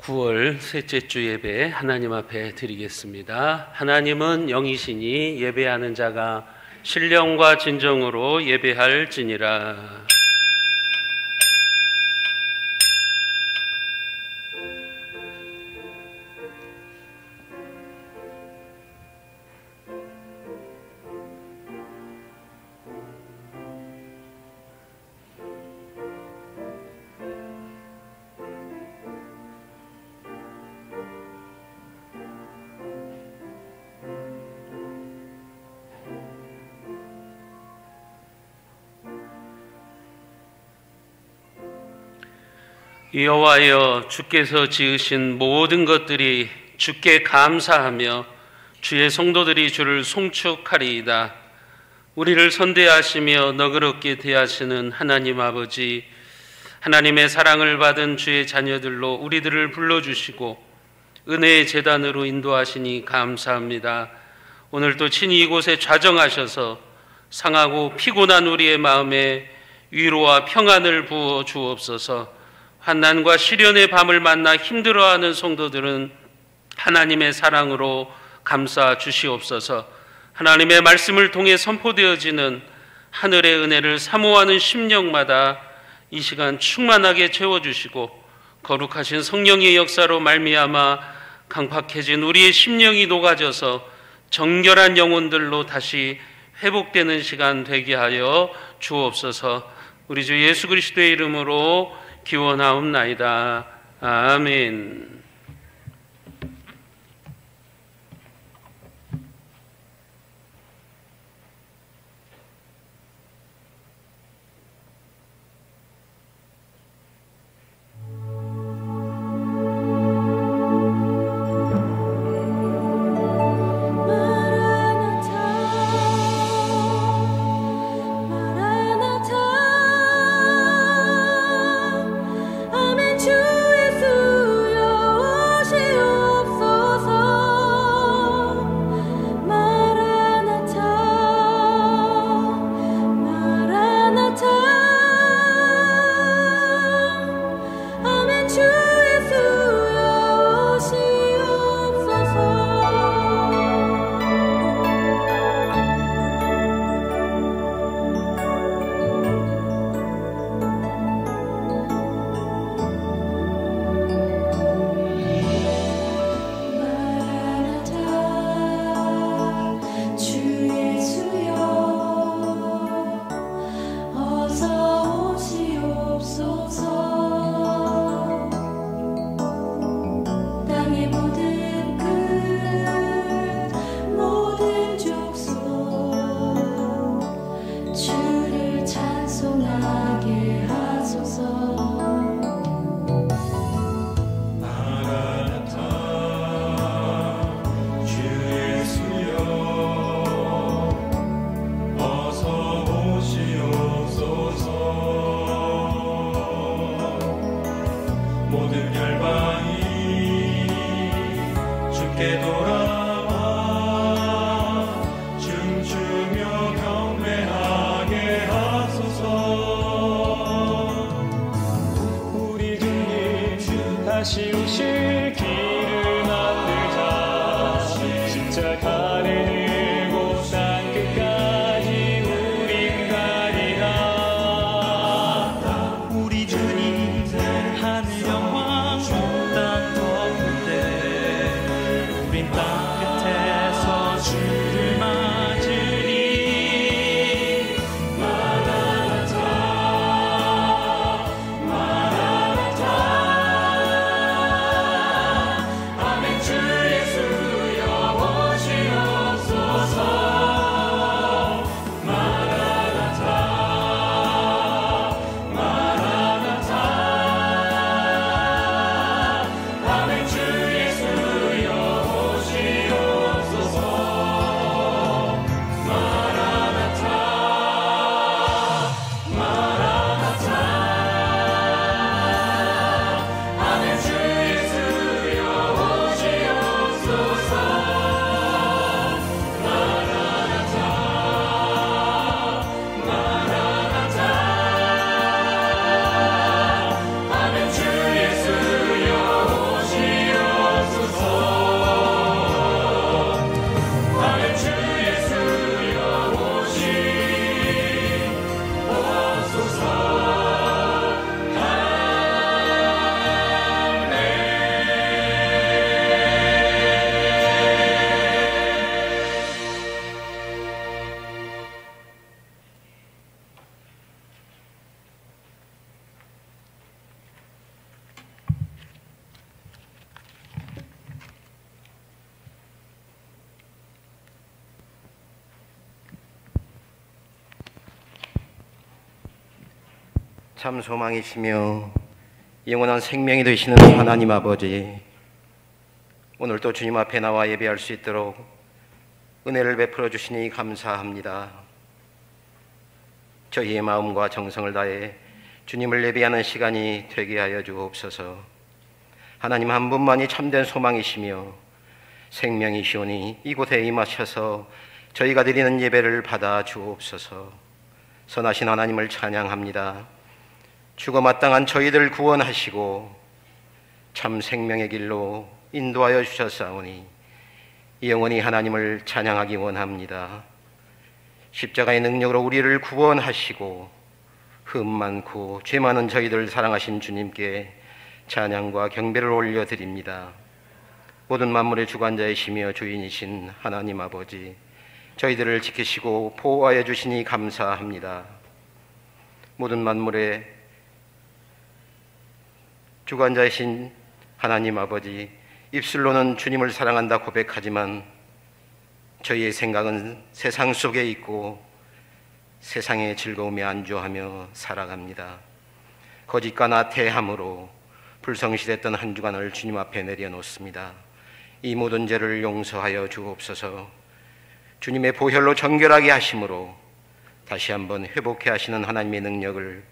9월 셋째 주 예배 하나님 앞에 드리겠습니다. 하나님은 영이시니 예배하는 자가 신령과 진정으로 예배할지니라. 여호와여, 주께서 지으신 모든 것들이 주께 감사하며 주의 성도들이 주를 송축하리이다. 우리를 선대하시며 너그럽게 대하시는 하나님 아버지, 하나님의 사랑을 받은 주의 자녀들로 우리들을 불러주시고 은혜의 제단으로 인도하시니 감사합니다. 오늘도 친히 이곳에 좌정하셔서 상하고 피곤한 우리의 마음에 위로와 평안을 부어 주옵소서. 환난과 시련의 밤을 만나 힘들어하는 성도들은 하나님의 사랑으로 감싸 주시옵소서. 하나님의 말씀을 통해 선포되어지는 하늘의 은혜를 사모하는 심령마다 이 시간 충만하게 채워주시고 거룩하신 성령의 역사로 말미암아 강팍해진 우리의 심령이 녹아져서 정결한 영혼들로 다시 회복되는 시간 되게 하여 주옵소서. 우리 주 예수 그리스도의 이름으로 기원하옵나이다. 아멘. 참 소망이시며 영원한 생명이 되시는 하나님 아버지, 오늘도 주님 앞에 나와 예배할 수 있도록 은혜를 베풀어 주시니 감사합니다. 저희의 마음과 정성을 다해 주님을 예배하는 시간이 되게 하여 주옵소서. 하나님 한 분만이 참된 소망이시며 생명이시오니 이곳에 임하셔서 저희가 드리는 예배를 받아 주옵소서. 선하신 하나님을 찬양합니다. 죽어 마땅한 저희들을 구원하시고 참 생명의 길로 인도하여 주셨사오니 영원히 하나님을 찬양하기 원합니다. 십자가의 능력으로 우리를 구원하시고 흠 많고 죄 많은 저희들을 사랑하신 주님께 찬양과 경배를 올려드립니다. 모든 만물의 주관자이시며 주인이신 하나님 아버지, 저희들을 지키시고 보호하여 주시니 감사합니다. 모든 만물의 주관자이신 하나님 아버지, 입술로는 주님을 사랑한다 고백하지만 저희의 생각은 세상 속에 있고 세상의 즐거움에 안주하며 살아갑니다. 거짓과 나태함으로 불성실했던 한 주간을 주님 앞에 내려놓습니다. 이 모든 죄를 용서하여 주옵소서. 주님의 보혈로 정결하게 하심으로 다시 한번 회복해 하시는 하나님의 능력을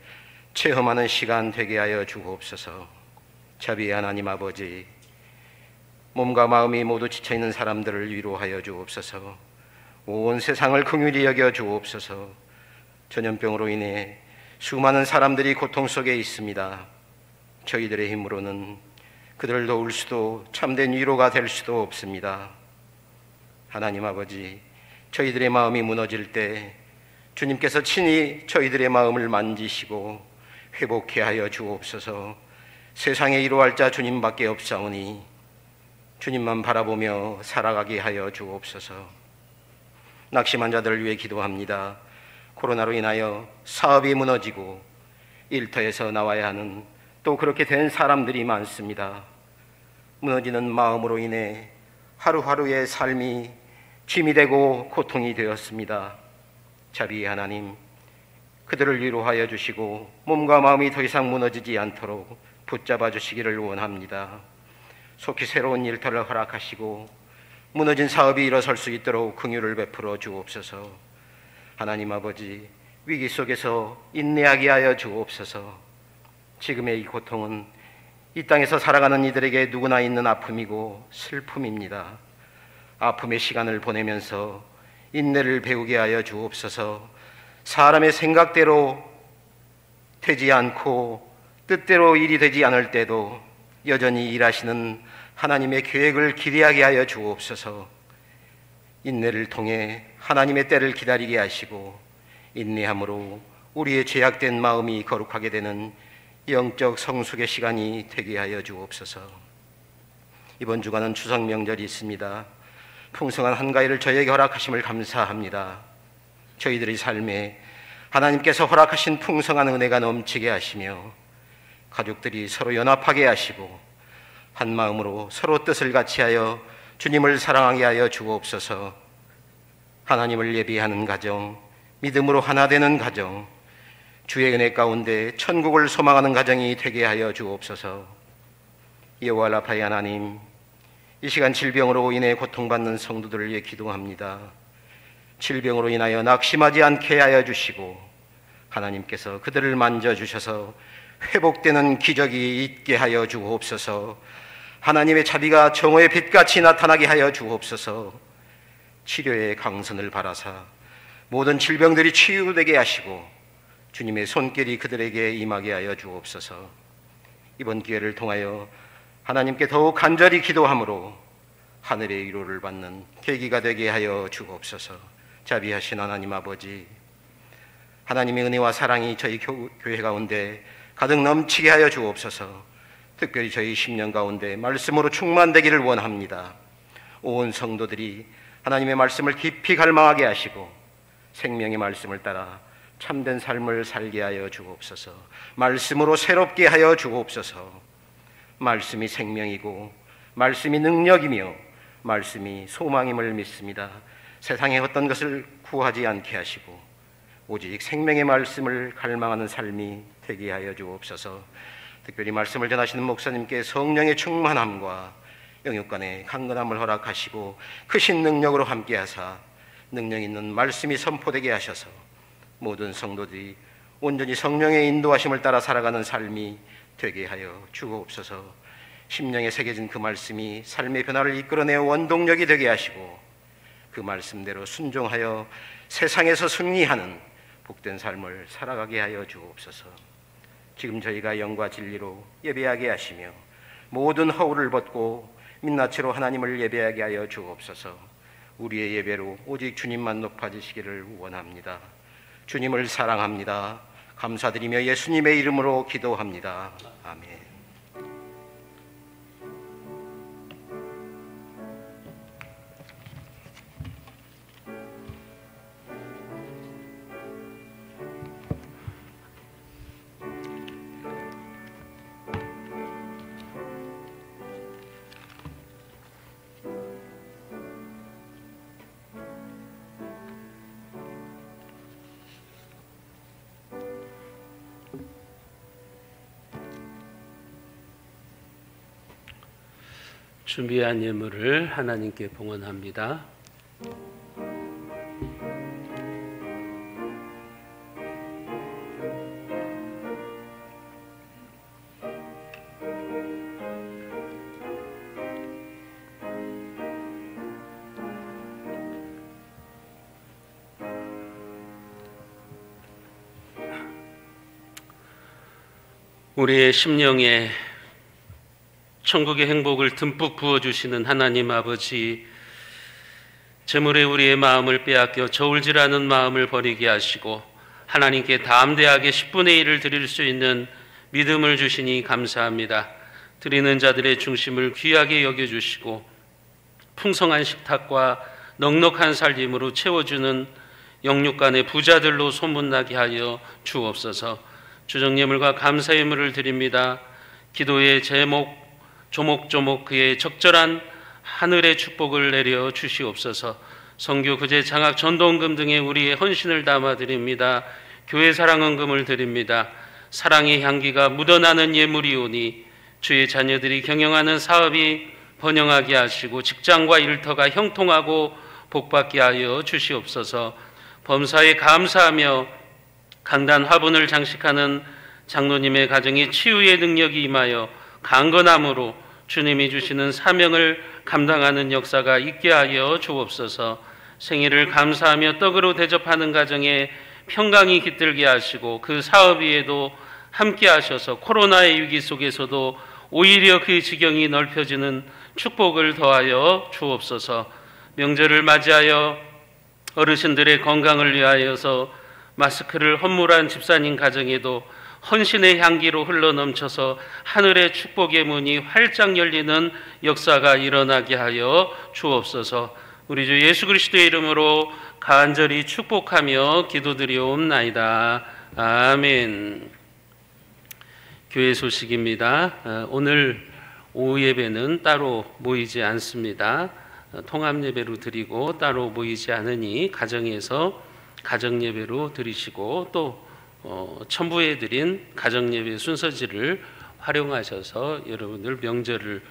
체험하는 시간 되게 하여 주옵소서. 자비의 하나님 아버지, 몸과 마음이 모두 지쳐있는 사람들을 위로하여 주옵소서. 온 세상을 긍휼히 여겨 주옵소서. 전염병으로 인해 수많은 사람들이 고통 속에 있습니다. 저희들의 힘으로는 그들을 도울 수도 참된 위로가 될 수도 없습니다. 하나님 아버지, 저희들의 마음이 무너질 때 주님께서 친히 저희들의 마음을 만지시고 회복해 하여 주옵소서. 세상에 이루할 자 주님밖에 없사오니 주님만 바라보며 살아가게 하여 주옵소서. 낙심한 자들을 위해 기도합니다. 코로나로 인하여 사업이 무너지고 일터에서 나와야 하는 또 그렇게 된 사람들이 많습니다. 무너지는 마음으로 인해 하루하루의 삶이 짐이 되고 고통이 되었습니다. 자비의 하나님, 그들을 위로하여 주시고 몸과 마음이 더 이상 무너지지 않도록 붙잡아 주시기를 원합니다. 속히 새로운 일터를 허락하시고 무너진 사업이 일어설 수 있도록 긍휼을 베풀어 주옵소서. 하나님 아버지, 위기 속에서 인내하게 하여 주옵소서. 지금의 이 고통은 이 땅에서 살아가는 이들에게 누구나 있는 아픔이고 슬픔입니다. 아픔의 시간을 보내면서 인내를 배우게 하여 주옵소서. 사람의 생각대로 되지 않고 뜻대로 일이 되지 않을 때도 여전히 일하시는 하나님의 계획을 기대하게 하여 주옵소서. 인내를 통해 하나님의 때를 기다리게 하시고 인내함으로 우리의 죄악된 마음이 거룩하게 되는 영적 성숙의 시간이 되게 하여 주옵소서. 이번 주간은 추석 명절이 있습니다. 풍성한 한가위를 저에게 허락하심을 감사합니다. 저희들의 삶에 하나님께서 허락하신 풍성한 은혜가 넘치게 하시며 가족들이 서로 연합하게 하시고 한 마음으로 서로 뜻을 같이하여 주님을 사랑하게 하여 주옵소서. 하나님을 예비하는 가정, 믿음으로 하나 되는 가정, 주의 은혜 가운데 천국을 소망하는 가정이 되게 하여 주옵소서. 여호와 라파의 하나님, 이 시간 질병으로 인해 고통받는 성도들을 위해 기도합니다. 질병으로 인하여 낙심하지 않게 하여 주시고 하나님께서 그들을 만져주셔서 회복되는 기적이 있게 하여 주옵소서. 하나님의 자비가 정오의 빛같이 나타나게 하여 주옵소서. 치료의 강선을 바라사 모든 질병들이 치유되게 하시고 주님의 손길이 그들에게 임하게 하여 주옵소서. 이번 기회를 통하여 하나님께 더욱 간절히 기도함으로 하늘의 위로를 받는 계기가 되게 하여 주옵소서. 자비하신 하나님 아버지, 하나님의 은혜와 사랑이 저희 교회 가운데 가득 넘치게 하여 주옵소서. 특별히 저희 10년 가운데 말씀으로 충만되기를 원합니다. 온 성도들이 하나님의 말씀을 깊이 갈망하게 하시고 생명의 말씀을 따라 참된 삶을 살게 하여 주옵소서. 말씀으로 새롭게 하여 주옵소서. 말씀이 생명이고 말씀이 능력이며 말씀이 소망임을 믿습니다. 세상의 어떤 것을 구하지 않게 하시고 오직 생명의 말씀을 갈망하는 삶이 되게 하여 주옵소서. 특별히 말씀을 전하시는 목사님께 성령의 충만함과 영육간의 강건함을 허락하시고 크신 능력으로 함께하사 능력 있는 말씀이 선포되게 하셔서 모든 성도들이 온전히 성령의 인도하심을 따라 살아가는 삶이 되게 하여 주옵소서. 심령에 새겨진 그 말씀이 삶의 변화를 이끌어내어 원동력이 되게 하시고 그 말씀대로 순종하여 세상에서 승리하는 복된 삶을 살아가게 하여 주옵소서. 지금 저희가 영과 진리로 예배하게 하시며 모든 허울을 벗고 민낯으로 하나님을 예배하게 하여 주옵소서. 우리의 예배로 오직 주님만 높아지시기를 원합니다. 주님을 사랑합니다. 감사드리며 예수님의 이름으로 기도합니다. 아멘. 준비한 예물을 하나님께 봉헌합니다. 우리의 심령에 천국의 행복을 듬뿍 부어주시는 하나님 아버지, 재물에 우리의 마음을 빼앗겨 저울질하는 마음을 버리게 하시고 하나님께 담대하게 10분의 1을 드릴 수 있는 믿음을 주시니 감사합니다. 드리는 자들의 중심을 귀하게 여겨주시고 풍성한 식탁과 넉넉한 살림으로 채워주는 영육간의 부자들로 소문나게 하여 주옵소서. 주정예물과 감사예물을 드립니다. 기도의 제목 조목조목 그의 적절한 하늘의 축복을 내려 주시옵소서. 선교 구제 장학 전도헌금 등의 우리의 헌신을 담아 드립니다. 교회 사랑헌금을 드립니다. 사랑의 향기가 묻어나는 예물이오니 주의 자녀들이 경영하는 사업이 번영하게 하시고 직장과 일터가 형통하고 복받게 하여 주시옵소서. 범사에 감사하며 강단 화분을 장식하는 장로님의 가정에 치유의 능력이 임하여 강건함으로 주님이 주시는 사명을 감당하는 역사가 있게 하여 주옵소서. 생일을 감사하며 떡으로 대접하는 가정에 평강이 깃들게 하시고 그 사업 위에도 함께 하셔서 코로나의 위기 속에서도 오히려 그 지경이 넓혀지는 축복을 더하여 주옵소서. 명절을 맞이하여 어르신들의 건강을 위하여서 마스크를 헌물한 집사님 가정에도 헌신의 향기로 흘러넘쳐서 하늘의 축복의 문이 활짝 열리는 역사가 일어나게 하여 주옵소서. 우리 주 예수 그리스도의 이름으로 간절히 축복하며 기도드리옵나이다. 아멘. 교회 소식입니다. 오늘 오후 예배는 따로 모이지 않습니다. 통합 예배로 드리고 따로 모이지 않으니 가정에서 가정 예배로 드리시고 또 첨부해 드린 가정 예배 순서지를 활용하셔서 여러분들 명절을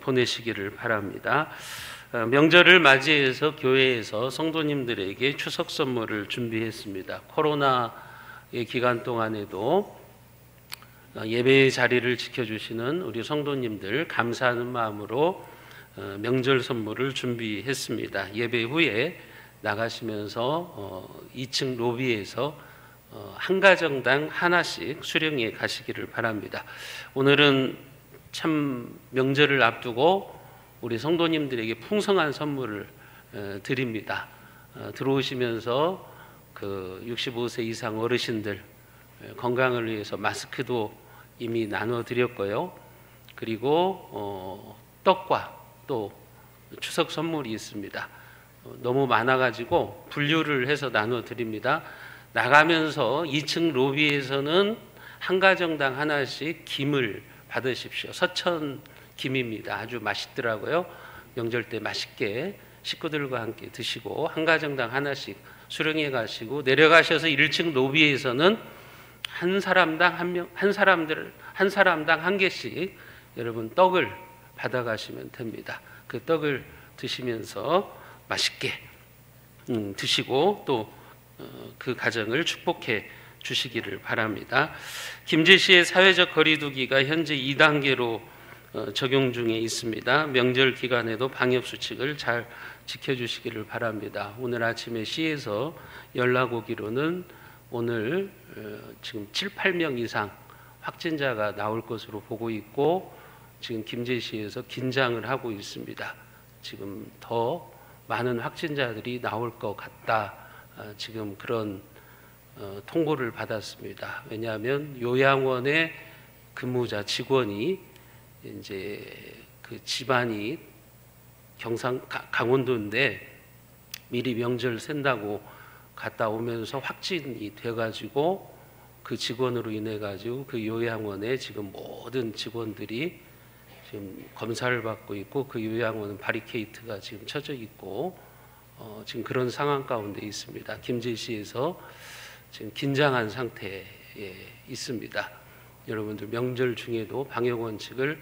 보내시기를 바랍니다. 명절을 맞이해서 교회에서 성도님들에게 추석 선물을 준비했습니다. 코로나의 기간 동안에도 예배의 자리를 지켜주시는 우리 성도님들 감사하는 마음으로 명절 선물을 준비했습니다. 예배 후에 나가시면서 2층 로비에서 한 가정당 하나씩 수령해 가시기를 바랍니다. 오늘은 참 명절을 앞두고 우리 성도님들에게 풍성한 선물을 드립니다. 들어오시면서 그 65세 이상 어르신들 건강을 위해서 마스크도 이미 나눠 드렸고요. 그리고 떡과 또 추석 선물이 있습니다. 너무 많아가지고 분류를 해서 나눠 드립니다. 나가면서 2층 로비에서는 한 가정당 하나씩 김을 받으십시오. 서천 김입니다. 아주 맛있더라고요. 명절 때 맛있게 식구들과 함께 드시고 한 가정당 하나씩 수령해 가시고 내려가셔서 1층 로비에서는 한 사람당 한 사람당 한 개씩 여러분 떡을 받아가시면 됩니다. 그 떡을 드시면서 맛있게 드시고 또 그 가정을 축복해 주시기를 바랍니다. 김제시의 사회적 거리두기가 현재 2단계로 적용 중에 있습니다. 명절 기간에도 방역 수칙을 잘 지켜주시기를 바랍니다. 오늘 아침에 시에서 연락 오기로는 오늘 지금 7, 8명 이상 확진자가 나올 것으로 보고 있고 지금 김제시에서 긴장을 하고 있습니다. 지금 더 많은 확진자들이 나올 것 같다. 지금 그런 통보를 받았습니다. 왜냐하면 요양원의 근무자 직원이 이제 그 집안이 강원도인데 미리 명절 샌다고 갔다 오면서 확진이 돼가지고 그 직원으로 인해 가지고 그 요양원에 지금 모든 직원들이 지금 검사를 받고 있고 그 요양원은 바리케이트가 지금 쳐져 있고 지금 그런 상황 가운데 있습니다. 김제시에서 지금 긴장한 상태에 있습니다. 여러분들 명절 중에도 방역 원칙을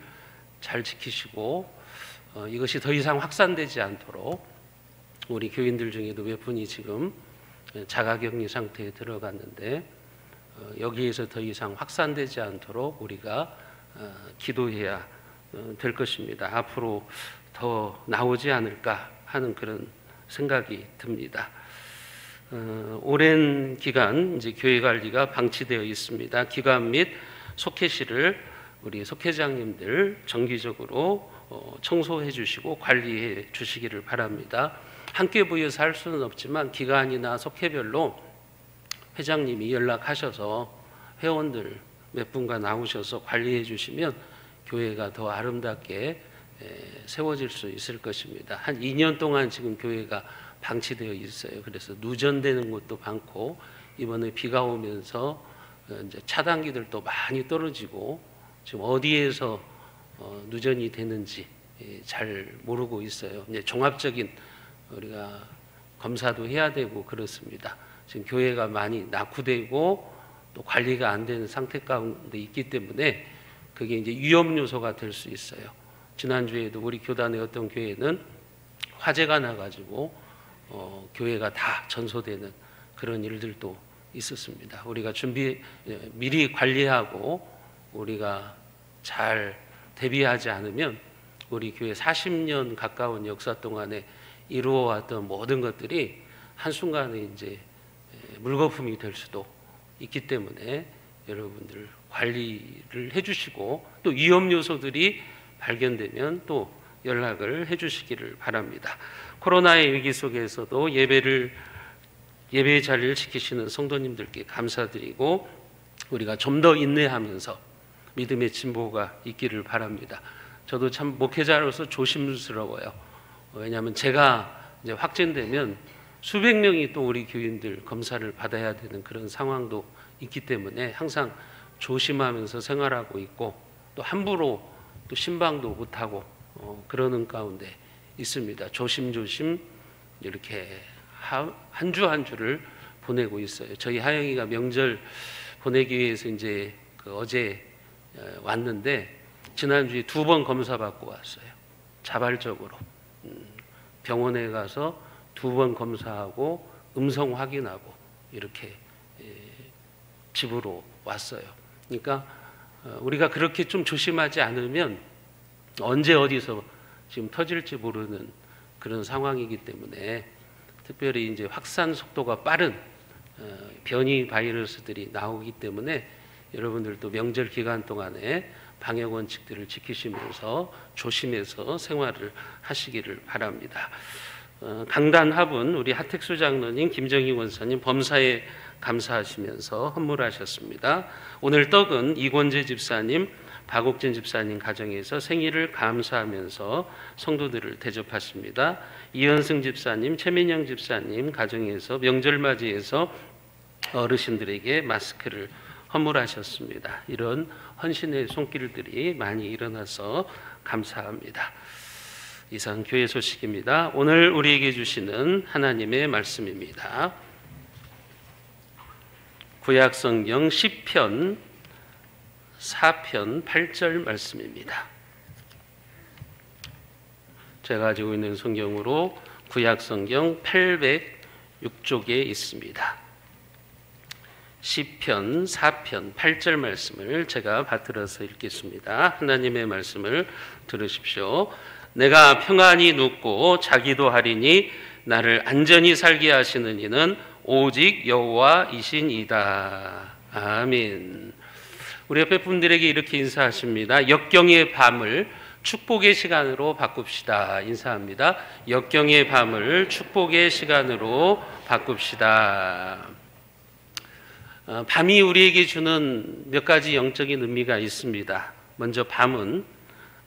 잘 지키시고 이것이 더 이상 확산되지 않도록 우리 교인들 중에도 몇 분이 지금 자가격리 상태에 들어갔는데 여기에서 더 이상 확산되지 않도록 우리가 기도해야 될 것입니다. 앞으로 더 나오지 않을까 하는 그런 생각이 듭니다. 오랜 기간 이제 교회 관리가 방치되어 있습니다. 기관 및 속회실을 우리 속회장님들 정기적으로 청소해 주시고 관리해 주시기를 바랍니다. 함께 부여서 할 수는 없지만 기관이나 속회별로 회장님이 연락하셔서 회원들 몇 분과 나오셔서 관리해 주시면 교회가 더 아름답게 세워질 수 있을 것입니다. 한 2년 동안 지금 교회가 방치되어 있어요. 그래서 누전되는 것도 많고 이번에 비가 오면서 이제 차단기들도 많이 떨어지고 지금 어디에서 누전이 되는지 잘 모르고 있어요. 이제 종합적인 우리가 검사도 해야 되고 그렇습니다. 지금 교회가 많이 낙후되고 또 관리가 안 되는 상태 가운데 있기 때문에 그게 이제 위험 요소가 될 수 있어요. 지난주에도 우리 교단의 어떤 교회는 화재가 나가지고 교회가 다 전소되는 그런 일들도 있었습니다. 우리가 미리 관리하고 우리가 잘 대비하지 않으면 우리 교회 40년 가까운 역사 동안에 이루어왔던 모든 것들이 한순간에 이제 물거품이 될 수도 있기 때문에 여러분들 관리를 해주시고 또 위험 요소들이 발견되면 또 연락을 해주시기를 바랍니다. 코로나의 위기 속에서도 예배의 자리를 지키시는 성도님들께 감사드리고 우리가 좀 더 인내하면서 믿음의 진보가 있기를 바랍니다. 저도 참 목회자로서 조심스러워요. 왜냐하면 제가 이제 확진되면 수백 명이 또 우리 교인들 검사를 받아야 되는 그런 상황도 있기 때문에 항상 조심하면서 생활하고 있고 또 함부로 또 신방도 못하고 그러는 가운데 있습니다. 조심조심 이렇게 한 주 한 주를 보내고 있어요. 저희 하영이가 명절 보내기 위해서 이제 어제 왔는데 지난주에 2번 검사 받고 왔어요. 자발적으로 병원에 가서 2번 검사하고 음성 확인하고 이렇게 집으로 왔어요. 그러니까 우리가 그렇게 좀 조심하지 않으면 언제 어디서 지금 터질지 모르는 그런 상황이기 때문에 특별히 이제 확산 속도가 빠른 변이 바이러스들이 나오기 때문에 여러분들도 명절 기간 동안에 방역 원칙들을 지키시면서 조심해서 생활을 하시기를 바랍니다. 강단 화분 우리 하택수 장로님, 김정희 원사님 범사에 감사하시면서 헌물하셨습니다. 오늘 떡은 이권재 집사님, 박옥진 집사님 가정에서 생일을 감사하면서 성도들을 대접하십니다. 이현승 집사님, 최민영 집사님 가정에서 명절 맞이해서 어르신들에게 마스크를 헌물하셨습니다. 이런 헌신의 손길들이 많이 일어나서 감사합니다. 이상 교회 소식입니다. 오늘 우리에게 주시는 하나님의 말씀입니다. 구약성경 시편 4편 8절 말씀입니다. 제가 가지고 있는 성경으로 구약성경 806쪽에 있습니다. 시편 4편 8절 말씀을 제가 받들어서 읽겠습니다. 하나님의 말씀을 들으십시오. 내가 평안히 눕고 자기도 하리니 나를 안전히 살게 하시는 이는 오직 여호와이시니이다. 아멘. 우리 옆에 분들에게 이렇게 인사하십니다. 역경의 밤을 축복의 시간으로 바꿉시다. 인사합니다. 역경의 밤을 축복의 시간으로 바꿉시다. 밤이 우리에게 주는 몇 가지 영적인 의미가 있습니다. 먼저 밤은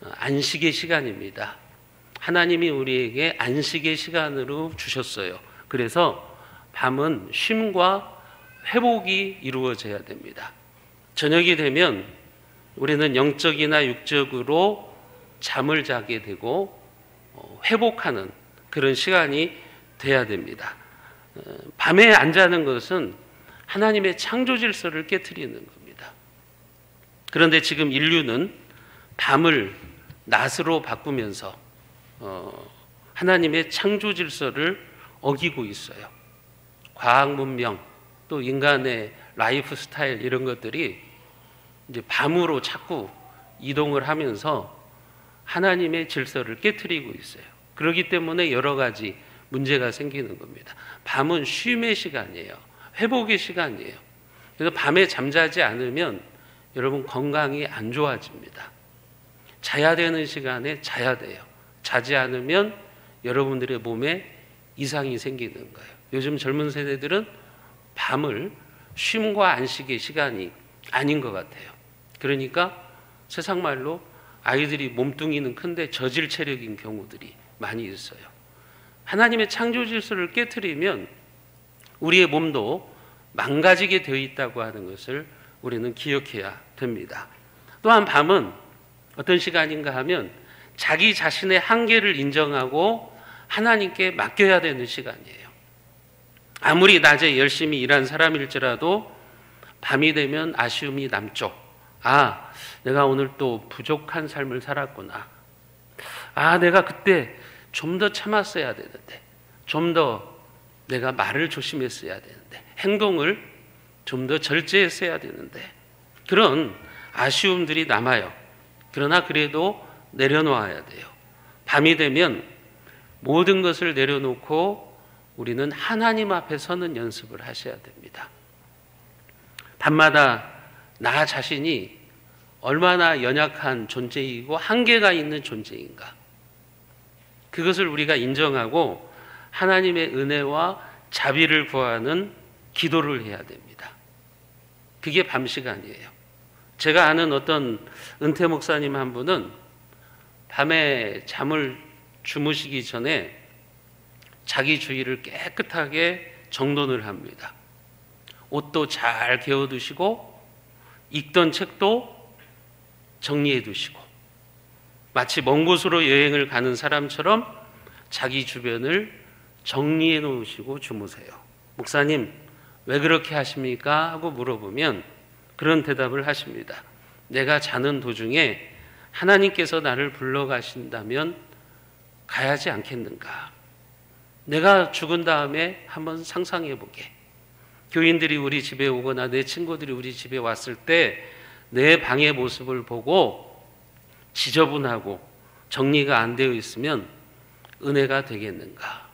안식의 시간입니다. 하나님이 우리에게 안식의 시간으로 주셨어요. 그래서 밤은 쉼과 회복이 이루어져야 됩니다. 저녁이 되면 우리는 영적이나 육적으로 잠을 자게 되고 회복하는 그런 시간이 돼야 됩니다. 밤에 안 자는 것은 하나님의 창조 질서를 깨트리는 겁니다. 그런데 지금 인류는 밤을 낮으로 바꾸면서 하나님의 창조 질서를 어기고 있어요. 과학 문명 또 인간의 라이프 스타일 이런 것들이 이제 밤으로 자꾸 이동을 하면서 하나님의 질서를 깨트리고 있어요. 그렇기 때문에 여러 가지 문제가 생기는 겁니다. 밤은 쉼의 시간이에요. 회복의 시간이에요. 그래서 밤에 잠자지 않으면 여러분 건강이 안 좋아집니다. 자야 되는 시간에 자야 돼요. 자지 않으면 여러분들의 몸에 이상이 생기는 거예요. 요즘 젊은 세대들은 밤을 쉼과 안식의 시간이 아닌 것 같아요. 그러니까 세상 말로 아이들이 몸뚱이는 큰데 저질 체력인 경우들이 많이 있어요. 하나님의 창조 질서를 깨트리면 우리의 몸도 망가지게 되어 있다고 하는 것을 우리는 기억해야 됩니다. 또한 밤은 어떤 시간인가 하면 자기 자신의 한계를 인정하고 하나님께 맡겨야 되는 시간이에요. 아무리 낮에 열심히 일한 사람일지라도 밤이 되면 아쉬움이 남죠. 아, 내가 오늘 또 부족한 삶을 살았구나. 아, 내가 그때 좀 더 참았어야 되는데, 좀 더 내가 말을 조심했어야 되는데, 행동을 좀 더 절제했어야 되는데, 그런 아쉬움들이 남아요. 그러나 그래도 내려놓아야 돼요. 밤이 되면 모든 것을 내려놓고 우리는 하나님 앞에 서는 연습을 하셔야 됩니다. 밤마다 나 자신이 얼마나 연약한 존재이고 한계가 있는 존재인가, 그것을 우리가 인정하고 하나님의 은혜와 자비를 구하는 기도를 해야 됩니다. 그게 밤 시간이에요. 제가 아는 어떤 은퇴 목사님 한 분은 밤에 잠을 주무시기 전에 자기 주위를 깨끗하게 정돈을 합니다. 옷도 잘 개어두시고 읽던 책도 정리해 두시고 마치 먼 곳으로 여행을 가는 사람처럼 자기 주변을 정리해 놓으시고 주무세요. 목사님, 왜 그렇게 하십니까? 하고 물어보면 그런 대답을 하십니다. 내가 자는 도중에 하나님께서 나를 불러가신다면 가야지 않겠는가? 내가 죽은 다음에 한번 상상해 보게. 교인들이 우리 집에 오거나 내 친구들이 우리 집에 왔을 때 내 방의 모습을 보고 지저분하고 정리가 안 되어 있으면 은혜가 되겠는가?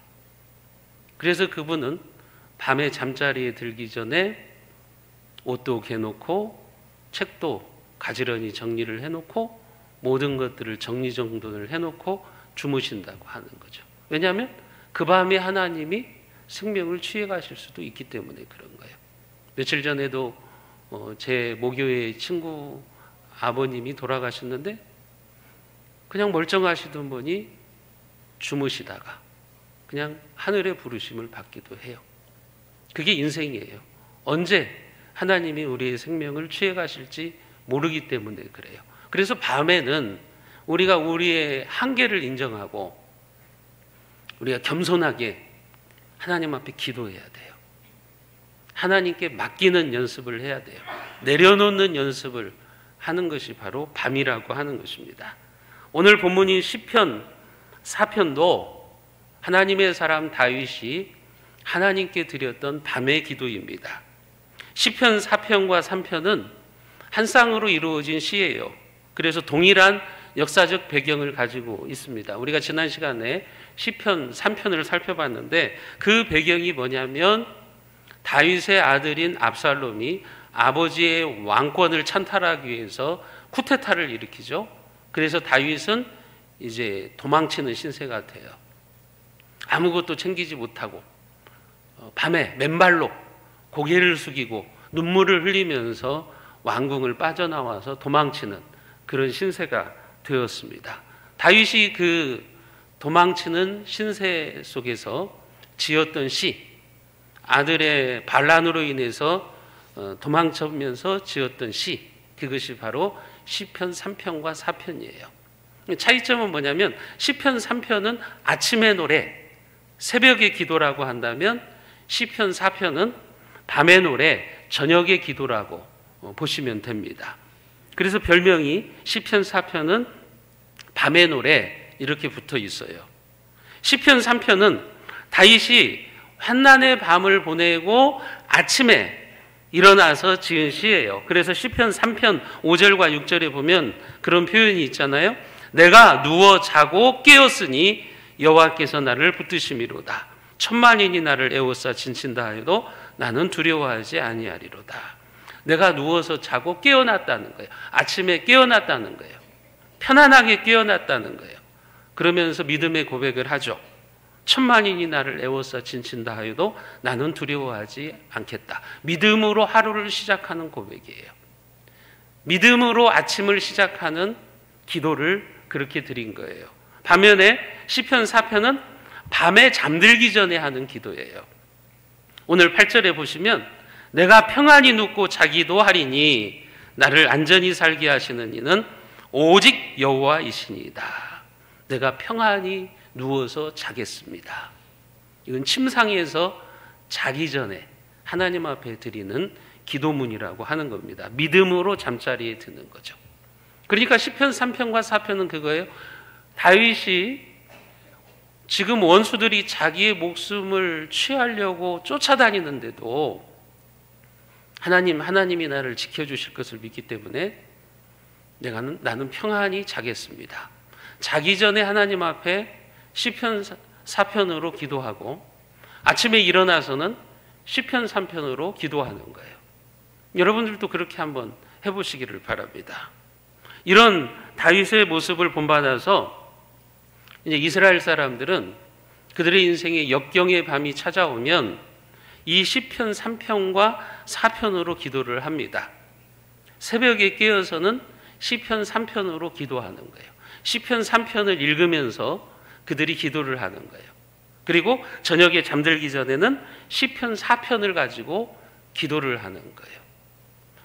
그래서 그분은 밤에 잠자리에 들기 전에 옷도 개놓고 책도 가지런히 정리를 해놓고 모든 것들을 정리정돈을 해놓고 주무신다고 하는 거죠. 왜냐하면 그 밤에 하나님이 생명을 취해가실 수도 있기 때문에 그런 거예요. 며칠 전에도 제 모교의 친구 아버님이 돌아가셨는데 그냥 멀쩡하시던 분이 주무시다가 그냥 하늘의 부르심을 받기도 해요. 그게 인생이에요. 언제 하나님이 우리의 생명을 취해가실지 모르기 때문에 그래요. 그래서 밤에는 우리가 우리의 한계를 인정하고 우리가 겸손하게 하나님 앞에 기도해야 돼요. 하나님께 맡기는 연습을 해야 돼요. 내려놓는 연습을 하는 것이 바로 밤이라고 하는 것입니다. 오늘 본문인 시편 4편도 하나님의 사람 다윗이 하나님께 드렸던 밤의 기도입니다. 시편 4편과 3편은 한 쌍으로 이루어진 시예요. 그래서 동일한 역사적 배경을 가지고 있습니다. 우리가 지난 시간에 시편 3편을 살펴봤는데 그 배경이 뭐냐면 다윗의 아들인 압살롬이 아버지의 왕권을 찬탈하기 위해서 쿠데타를 일으키죠. 그래서 다윗은 이제 도망치는 신세 같아요. 아무것도 챙기지 못하고 밤에 맨발로 고개를 숙이고 눈물을 흘리면서 왕궁을 빠져나와서 도망치는 그런 신세가 되었습니다. 다윗이 그 도망치는 신세 속에서 지었던 시, 아들의 반란으로 인해서 도망치면서 지었던 시, 그것이 바로 시편 3편과 4편이에요. 차이점은 뭐냐면 시편 3편은 아침의 노래, 새벽의 기도라고 한다면 시편 4편은 밤의 노래, 저녁의 기도라고 보시면 됩니다. 그래서 별명이 시편 4편은 밤의 노래 이렇게 붙어 있어요. 시편 3편은 다윗이 환난의 밤을 보내고 아침에 일어나서 지은 시예요. 그래서 시편 3편 5절과 6절에 보면 그런 표현이 있잖아요. 내가 누워 자고 깨었으니 여호와께서 나를 붙드심이로다. 천만인이 나를 에워싸 진친다 해도 나는 두려워하지 아니하리로다. 내가 누워서 자고 깨어났다는 거예요. 아침에 깨어났다는 거예요. 편안하게 깨어났다는 거예요. 그러면서 믿음의 고백을 하죠. 천만인이 나를 에워싸 진친다 하여도 나는 두려워하지 않겠다. 믿음으로 하루를 시작하는 고백이에요. 믿음으로 아침을 시작하는 기도를 그렇게 드린 거예요. 반면에 시편 4편은 밤에 잠들기 전에 하는 기도예요. 오늘 8절에 보시면 내가 평안히 눕고 자기도 하리니 나를 안전히 살게 하시는 이는 오직 여호와이시니이다. 내가 평안히 누워서 자겠습니다. 이건 침상에서 자기 전에 하나님 앞에 드리는 기도문이라고 하는 겁니다. 믿음으로 잠자리에 드는 거죠. 그러니까 시편 3편과 4편은 그거예요. 다윗이 지금 원수들이 자기의 목숨을 취하려고 쫓아다니는데도 하나님이 나를 지켜주실 것을 믿기 때문에 나는 평안히 자겠습니다. 자기 전에 하나님 앞에 시편 4편으로 기도하고 아침에 일어나서는 시편 3편으로 기도하는 거예요. 여러분들도 그렇게 한번 해보시기를 바랍니다. 이런 다윗의 모습을 본받아서 이제 이스라엘 사람들은 그들의 인생에 역경의 밤이 찾아오면 이 시편 3편과 4편으로 기도를 합니다. 새벽에 깨어서는 시편 3편으로 기도하는 거예요. 시편 3편을 읽으면서 그들이 기도를 하는 거예요. 그리고 저녁에 잠들기 전에는 시편 4편을 가지고 기도를 하는 거예요.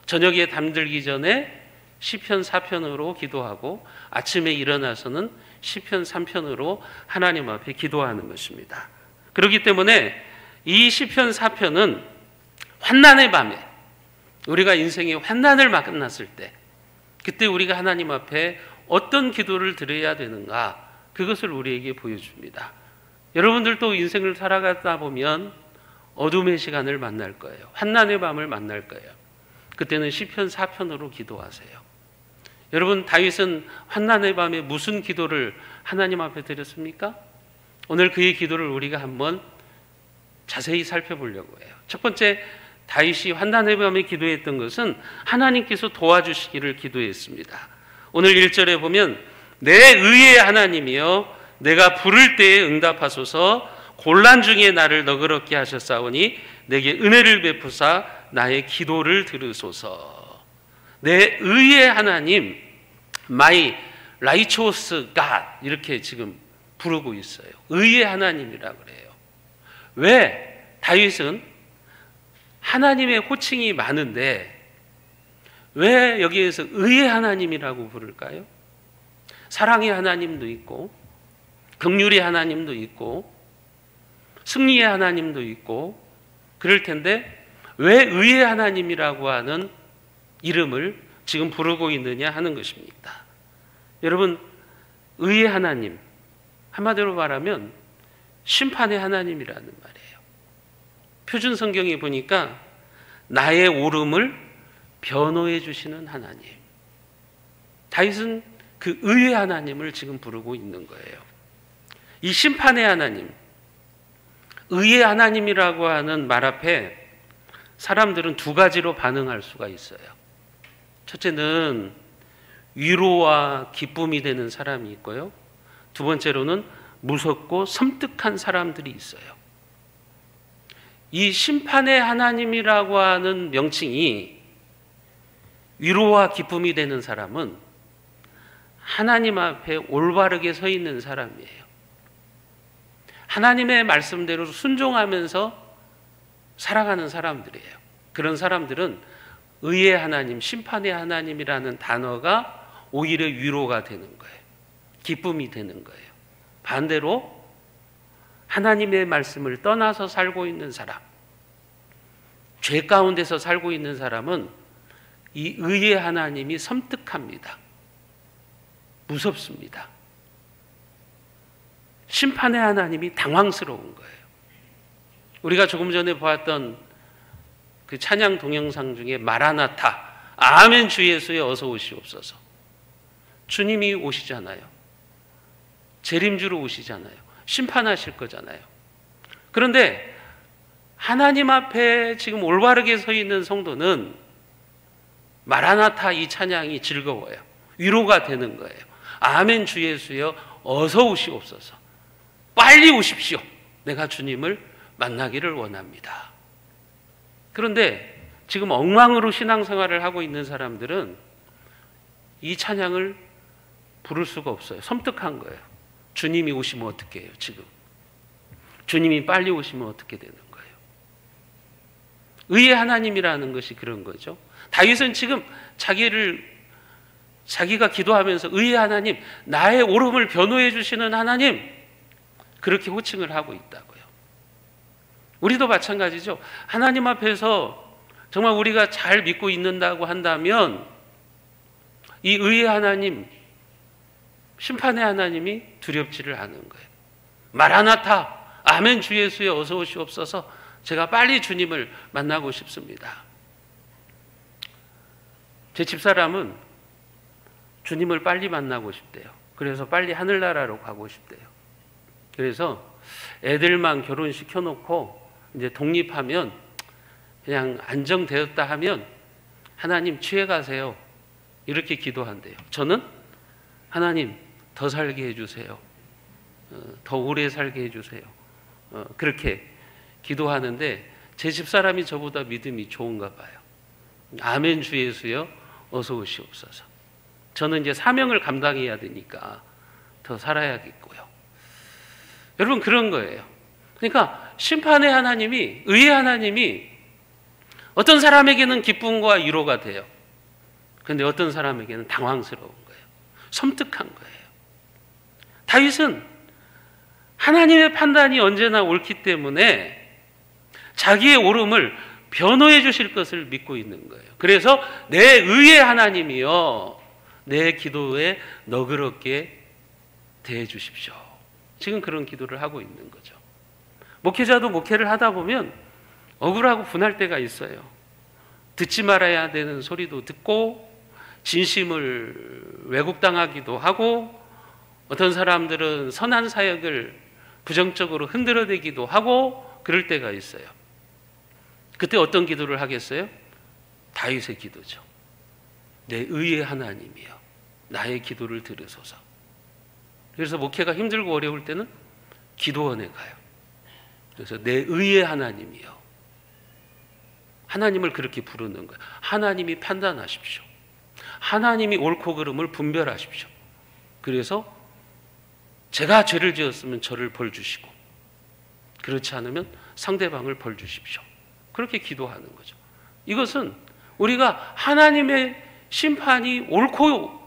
저녁에 잠들기 전에 시편 4편으로 기도하고 아침에 일어나서는 시편 3편으로 하나님 앞에 기도하는 것입니다. 그렇기 때문에 이 시편 4편은 환난의 밤에 우리가 인생의 환난을 만났을 때 그때 우리가 하나님 앞에 어떤 기도를 드려야 되는가 그것을 우리에게 보여줍니다. 여러분들도 인생을 살아가다 보면 어둠의 시간을 만날 거예요. 환난의 밤을 만날 거예요. 그때는 시편 4편으로 기도하세요. 여러분 다윗은 환난의 밤에 무슨 기도를 하나님 앞에 드렸습니까? 오늘 그의 기도를 우리가 한번 자세히 살펴보려고 해요. 첫 번째, 다윗이 환난의 밤에 기도했던 것은 하나님께서 도와주시기를 기도했습니다. 오늘 1절에 보면 내 의의 하나님이여 내가 부를 때에 응답하소서 곤란 중에 나를 너그럽게 하셨사오니 내게 은혜를 베푸사 나의 기도를 들으소서. 내 의의 하나님, my righteous God 이렇게 지금 부르고 있어요. 의의 하나님이라고 그래요. 왜? 다윗은 하나님의 호칭이 많은데 왜 여기에서 의의 하나님이라고 부를까요? 사랑의 하나님도 있고 긍휼의 하나님도 있고 승리의 하나님도 있고 그럴 텐데 왜 의의 하나님이라고 하는 이름을 지금 부르고 있느냐 하는 것입니다. 여러분, 의의 하나님, 한마디로 말하면 심판의 하나님이라는 말이에요. 표준 성경에 보니까 나의 옳음을 변호해 주시는 하나님. 다윗은 그 의의 하나님을 지금 부르고 있는 거예요. 이 심판의 하나님, 의의 하나님이라고 하는 말 앞에 사람들은 두 가지로 반응할 수가 있어요. 첫째는 위로와 기쁨이 되는 사람이 있고요. 두 번째로는 무섭고 섬뜩한 사람들이 있어요. 이 심판의 하나님이라고 하는 명칭이 위로와 기쁨이 되는 사람은 하나님 앞에 올바르게 서 있는 사람이에요. 하나님의 말씀대로 순종하면서 살아가는 사람들이에요. 그런 사람들은 의의 하나님, 심판의 하나님이라는 단어가 오히려 위로가 되는 거예요. 기쁨이 되는 거예요. 반대로 하나님의 말씀을 떠나서 살고 있는 사람, 죄 가운데서 살고 있는 사람은 이 의의 하나님이 섬뜩합니다. 무섭습니다. 심판의 하나님이 당황스러운 거예요. 우리가 조금 전에 보았던 그 찬양 동영상 중에 마라나타, 아멘 주 예수에 어서 오시옵소서. 주님이 오시잖아요. 재림주로 오시잖아요. 심판하실 거잖아요. 그런데 하나님 앞에 지금 올바르게 서 있는 성도는 마라나타 이 찬양이 즐거워요. 위로가 되는 거예요. 아멘 주 예수여 어서 오시옵소서. 빨리 오십시오. 내가 주님을 만나기를 원합니다. 그런데 지금 엉망으로 신앙생활을 하고 있는 사람들은 이 찬양을 부를 수가 없어요. 섬뜩한 거예요. 주님이 오시면 어떻게 해요, 지금? 주님이 빨리 오시면 어떻게 되는 거예요? 의의 하나님이라는 것이 그런 거죠. 다윗은 지금 자기가 기도하면서 의의 하나님, 나의 옳음을 변호해 주시는 하나님, 그렇게 호칭을 하고 있다고요. 우리도 마찬가지죠. 하나님 앞에서 정말 우리가 잘 믿고 있는다고 한다면 이 의의 하나님, 심판의 하나님이 두렵지를 않은 거예요. 마라나타, 아멘 주 예수에 어서 오시옵소서. 제가 빨리 주님을 만나고 싶습니다. 제 집사람은 주님을 빨리 만나고 싶대요. 그래서 빨리 하늘나라로 가고 싶대요. 그래서 애들만 결혼시켜놓고 이제 독립하면 그냥 안정되었다 하면 하나님 취해가세요. 이렇게 기도한대요. 저는 하나님 더 살게 해주세요. 더 오래 살게 해주세요. 그렇게 기도하는데 제 집사람이 저보다 믿음이 좋은가 봐요. 아멘 주 예수여 어서 오시옵소서. 저는 이제 사명을 감당해야 되니까 더 살아야겠고요. 여러분 그런 거예요. 그러니까 심판의 하나님이, 의의 하나님이 어떤 사람에게는 기쁨과 위로가 돼요. 그런데 어떤 사람에게는 당황스러운 거예요. 섬뜩한 거예요. 다윗은 하나님의 판단이 언제나 옳기 때문에 자기의 옳음을 변호해 주실 것을 믿고 있는 거예요. 그래서 내 의의 하나님이여 내 기도에 너그럽게 대해 주십시오. 지금 그런 기도를 하고 있는 거죠. 목회자도 목회를 하다 보면 억울하고 분할 때가 있어요. 듣지 말아야 되는 소리도 듣고 진심을 왜곡당하기도 하고 어떤 사람들은 선한 사역을 부정적으로 흔들어대기도 하고 그럴 때가 있어요. 그때 어떤 기도를 하겠어요? 다윗의 기도죠. 내 의의 하나님이여 나의 기도를 들으소서. 그래서 목회가 힘들고 어려울 때는 기도원에 가요. 그래서 내 의의 하나님이여. 하나님을 그렇게 부르는 거예요. 하나님이 판단하십시오. 하나님이 옳고 그름을 분별하십시오. 그래서 제가 죄를 지었으면 저를 벌 주시고 그렇지 않으면 상대방을 벌 주십시오. 그렇게 기도하는 거죠. 이것은 우리가 하나님의 심판이 옳고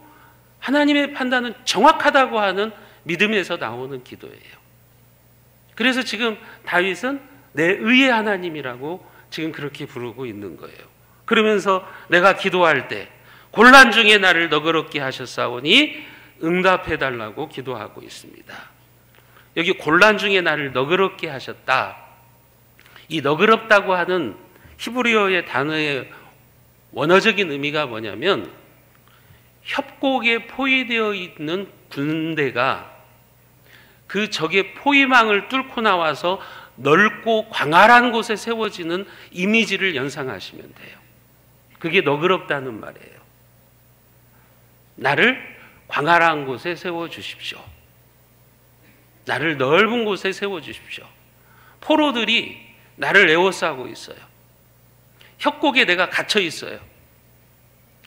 하나님의 판단은 정확하다고 하는 믿음에서 나오는 기도예요. 그래서 지금 다윗은 내 의의 하나님이라고 지금 그렇게 부르고 있는 거예요. 그러면서 내가 기도할 때 곤란 중에 나를 너그럽게 하셨사오니 응답해달라고 기도하고 있습니다. 여기 곤란 중에 나를 너그럽게 하셨다. 이 너그럽다고 하는 히브리어의 단어의 원어적인 의미가 뭐냐면 협곡에 포위되어 있는 군대가 그 적의 포위망을 뚫고 나와서 넓고 광활한 곳에 세워지는 이미지를 연상하시면 돼요. 그게 너그럽다는 말이에요. 나를 광활한 곳에 세워주십시오. 나를 넓은 곳에 세워주십시오. 포로들이 나를 에워싸고 있어요. 협곡에 내가 갇혀 있어요.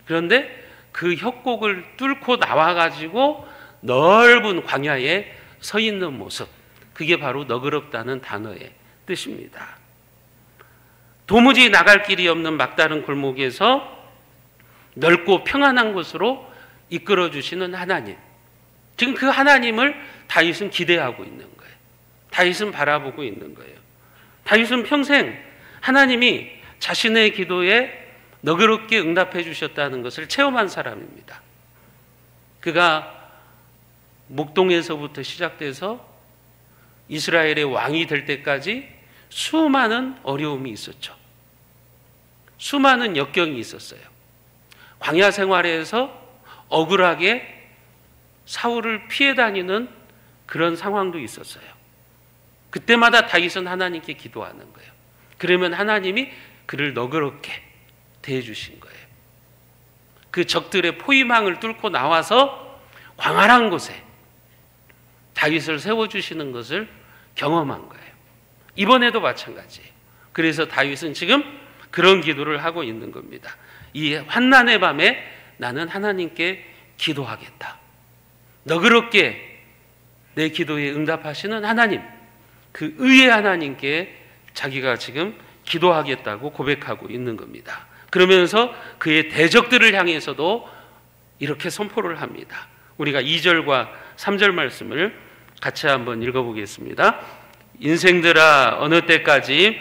그런데 그 협곡을 뚫고 나와가지고 넓은 광야에 서 있는 모습, 그게 바로 너그럽다는 단어의 뜻입니다. 도무지 나갈 길이 없는 막다른 골목에서 넓고 평안한 곳으로 이끌어 주시는 하나님, 지금 그 하나님을 다윗은 기대하고 있는 거예요. 다윗은 바라보고 있는 거예요. 다윗은 평생 하나님이 자신의 기도에 너그럽게 응답해 주셨다는 것을 체험한 사람입니다. 그가 목동에서부터 시작돼서 이스라엘의 왕이 될 때까지 수많은 어려움이 있었죠. 수많은 역경이 있었어요. 광야 생활에서 억울하게 사울을 피해 다니는 그런 상황도 있었어요. 그때마다 다윗은 하나님께 기도하는 거예요. 그러면 하나님이 그를 너그럽게 대해주신 거예요. 그 적들의 포위망을 뚫고 나와서 광활한 곳에 다윗을 세워주시는 것을 경험한 거예요. 이번에도 마찬가지예요. 그래서 다윗은 지금 그런 기도를 하고 있는 겁니다. 이 환난의 밤에 나는 하나님께 기도하겠다. 너그럽게 내 기도에 응답하시는 하나님, 그 의의 하나님께 자기가 지금 기도하겠다고 고백하고 있는 겁니다. 그러면서 그의 대적들을 향해서도 이렇게 선포를 합니다. 우리가 2절과 3절 말씀을 같이 한번 읽어보겠습니다. 인생들아 어느 때까지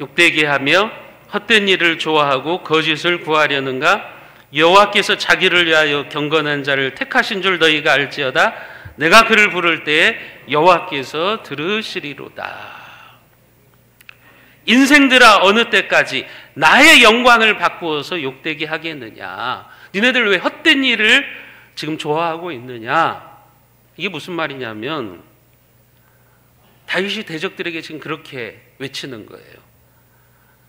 욕되게 하며 헛된 일을 좋아하고 거짓을 구하려는가? 여호와께서 자기를 위하여 경건한 자를 택하신 줄 너희가 알지어다. 내가 그를 부를 때에 여호와께서 들으시리로다. 인생들아 어느 때까지 나의 영광을 바꾸어서 욕되게 하겠느냐? 니네들 왜 헛된 일을 지금 좋아하고 있느냐? 이게 무슨 말이냐면 다윗이 대적들에게 지금 그렇게 외치는 거예요.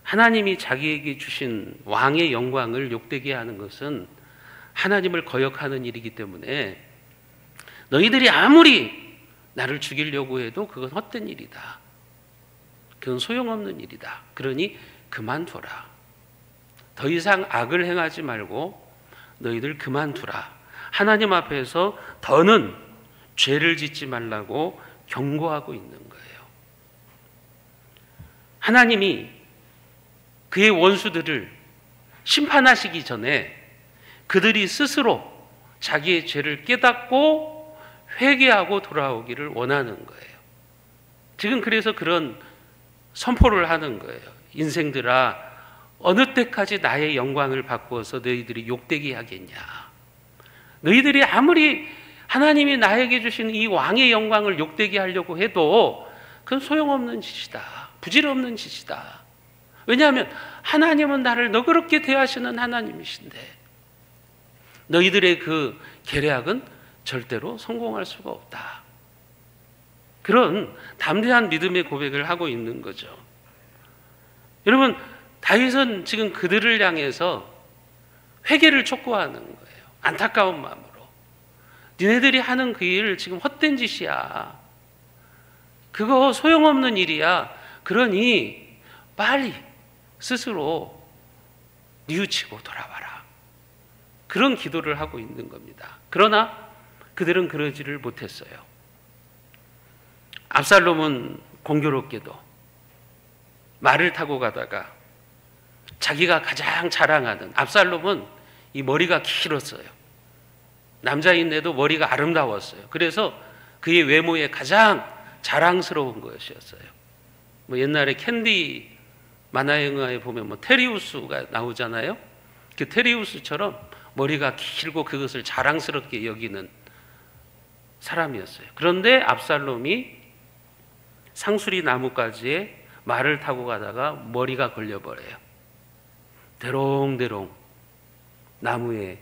하나님이 자기에게 주신 왕의 영광을 욕되게 하는 것은 하나님을 거역하는 일이기 때문에 너희들이 아무리 나를 죽이려고 해도 그건 헛된 일이다. 그건 소용없는 일이다. 그러니 그만둬라. 더 이상 악을 행하지 말고 너희들 그만두라. 하나님 앞에서 더는 죄를 짓지 말라고 경고하고 있는 거예요. 하나님이 그의 원수들을 심판하시기 전에 그들이 스스로 자기의 죄를 깨닫고 회개하고 돌아오기를 원하는 거예요. 지금 그래서 그런 선포를 하는 거예요. 인생들아 어느 때까지 나의 영광을 바꾸어서 너희들이 욕되게 하겠냐? 너희들이 아무리 하나님이 나에게 주신 이 왕의 영광을 욕되게 하려고 해도 그건 소용없는 짓이다. 부질없는 짓이다. 왜냐하면 하나님은 나를 너그럽게 대하시는 하나님이신데 너희들의 그 계략은 절대로 성공할 수가 없다. 그런 담대한 믿음의 고백을 하고 있는 거죠. 여러분, 다윗은 지금 그들을 향해서 회개를 촉구하는 거예요. 안타까운 마음으로. 니네들이 하는 그 일 지금 헛된 짓이야. 그거 소용없는 일이야. 그러니 빨리 스스로 뉘우치고 돌아와라. 그런 기도를 하고 있는 겁니다. 그러나 그들은 그러지를 못했어요. 압살롬은 공교롭게도 말을 타고 가다가 자기가 가장 자랑하는, 압살롬은 이 머리가 길었어요. 남자인데도 머리가 아름다웠어요. 그래서 그의 외모에 가장 자랑스러운 것이었어요. 뭐 옛날에 캔디 만화 영화에 보면 뭐 테리우스가 나오잖아요. 그 테리우스처럼 머리가 길고 그것을 자랑스럽게 여기는 사람이었어요. 그런데 압살롬이 상수리 나무가지에 말을 타고 가다가 머리가 걸려버려요. 대롱대롱 나무에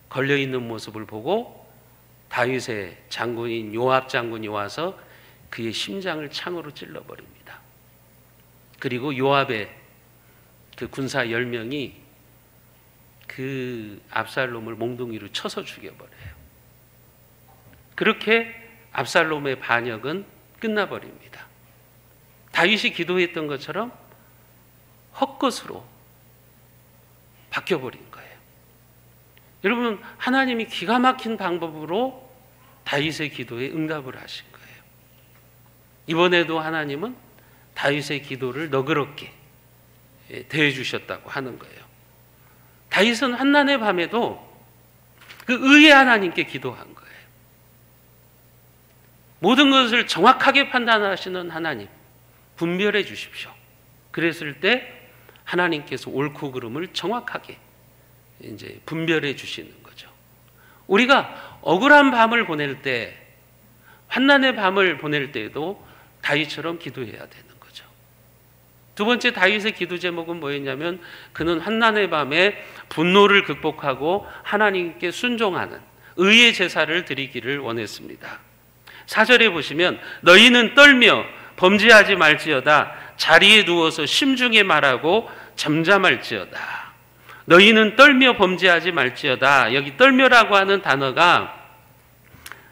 걸려있는 모습을 보고 다윗의 장군인 요압 장군이 와서 그의 심장을 창으로 찔러버립니다. 그리고 요압의 그 군사 10명이 그 압살롬을 몽둥이로 쳐서 죽여버려요. 그렇게 압살롬의 반역은 끝나버립니다. 다윗이 기도했던 것처럼 헛것으로 바뀌어버린 거예요. 여러분, 하나님이 기가 막힌 방법으로 다윗의 기도에 응답을 하신 거예요. 이번에도 하나님은 다윗의 기도를 너그럽게 대해 주셨다고 하는 거예요. 다윗은 환난의 밤에도 그 의의 하나님께 기도한 거예요. 모든 것을 정확하게 판단하시는 하나님, 분별해 주십시오. 그랬을 때 하나님께서 옳고 그름을 정확하게 이제 분별해 주시는 거죠. 우리가 억울한 밤을 보낼 때, 환난의 밤을 보낼 때에도 다윗처럼 기도해야 되는 거죠. 두 번째 다윗의 기도 제목은 뭐였냐면, 그는 환난의 밤에 분노를 극복하고 하나님께 순종하는 의의 제사를 드리기를 원했습니다. 4절에 보시면 너희는 떨며 범죄하지 말지어다. 자리에 누워서 심중에 말하고 잠잠할지어다. 너희는 떨며 범죄하지 말지어다. 여기 떨며라고 하는 단어가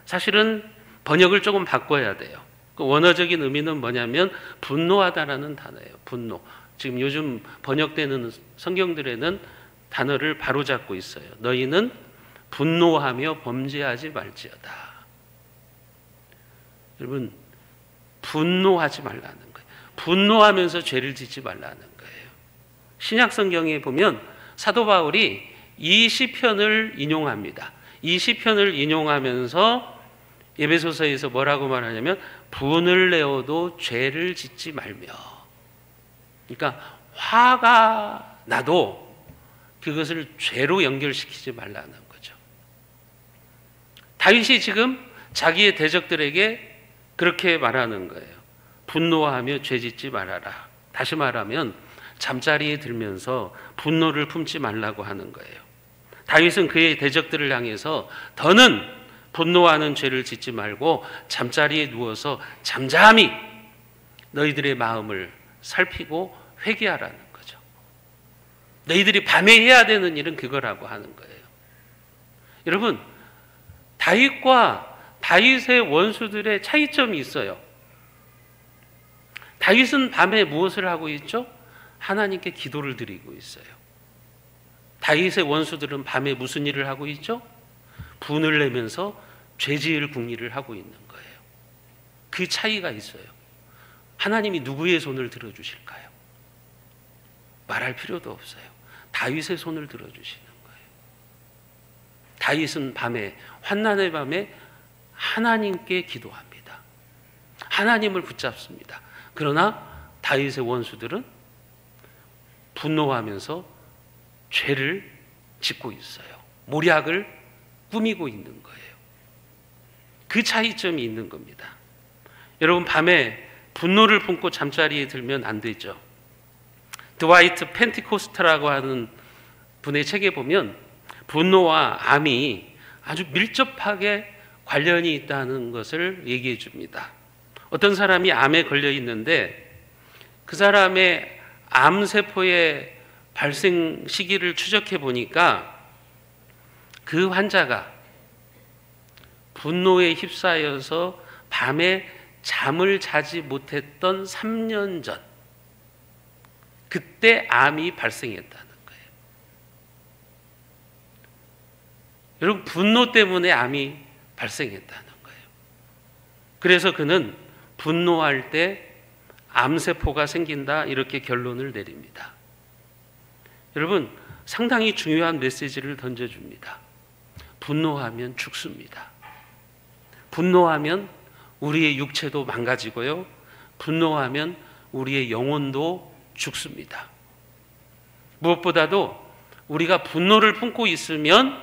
사실은 번역을 조금 바꿔야 돼요. 그 원어적인 의미는 뭐냐면 분노하다라는 단어예요. 분노. 지금 요즘 번역되는 성경들에는 단어를 바로잡고 있어요. 너희는 분노하며 범죄하지 말지어다. 여러분, 분노하지 말라는 거예요. 분노하면서 죄를 짓지 말라는 거예요. 신약 성경에 보면 사도 바울이 이 시편을 인용합니다. 이 시편을 인용하면서 에베소서에서 뭐라고 말하냐면 분을 내어도 죄를 짓지 말며. 그러니까 화가 나도 그것을 죄로 연결시키지 말라는 거죠. 다윗이 지금 자기의 대적들에게 그렇게 말하는 거예요. 분노하며 죄짓지 말아라. 다시 말하면 잠자리에 들면서 분노를 품지 말라고 하는 거예요. 다윗은 그의 대적들을 향해서 더는 분노하는 죄를 짓지 말고 잠자리에 누워서 잠잠히 너희들의 마음을 살피고 회개하라는 거죠. 너희들이 밤에 해야 되는 일은 그거라고 하는 거예요. 여러분, 다윗과 다윗의 원수들의 차이점이 있어요. 다윗은 밤에 무엇을 하고 있죠? 하나님께 기도를 드리고 있어요. 다윗의 원수들은 밤에 무슨 일을 하고 있죠? 분을 내면서 죄지을 궁리를 하고 있는 거예요. 그 차이가 있어요. 하나님이 누구의 손을 들어주실까요? 말할 필요도 없어요. 다윗의 손을 들어주시는 거예요. 다윗은 밤에, 환난의 밤에 하나님께 기도합니다. 하나님을 붙잡습니다. 그러나 다윗의 원수들은 분노하면서 죄를 짓고 있어요. 모략을 꾸미고 있는 거예요. 그 차이점이 있는 겁니다. 여러분, 밤에 분노를 품고 잠자리에 들면 안 되죠. 드와이트 펜티코스트라고 하는 분의 책에 보면 분노와 암이 아주 밀접하게 관련이 있다는 것을 얘기해 줍니다. 어떤 사람이 암에 걸려 있는데 그 사람의 암세포의 발생 시기를 추적해 보니까 그 환자가 분노에 휩싸여서 밤에 잠을 자지 못했던 3년 전, 그때 암이 발생했다는 거예요. 여러분, 분노 때문에 암이 발생했다는 거예요. 그래서 그는 분노할 때 암세포가 생긴다, 이렇게 결론을 내립니다. 여러분, 상당히 중요한 메시지를 던져줍니다. 분노하면 죽습니다. 분노하면 우리의 육체도 망가지고요. 분노하면 우리의 영혼도 죽습니다. 무엇보다도 우리가 분노를 품고 있으면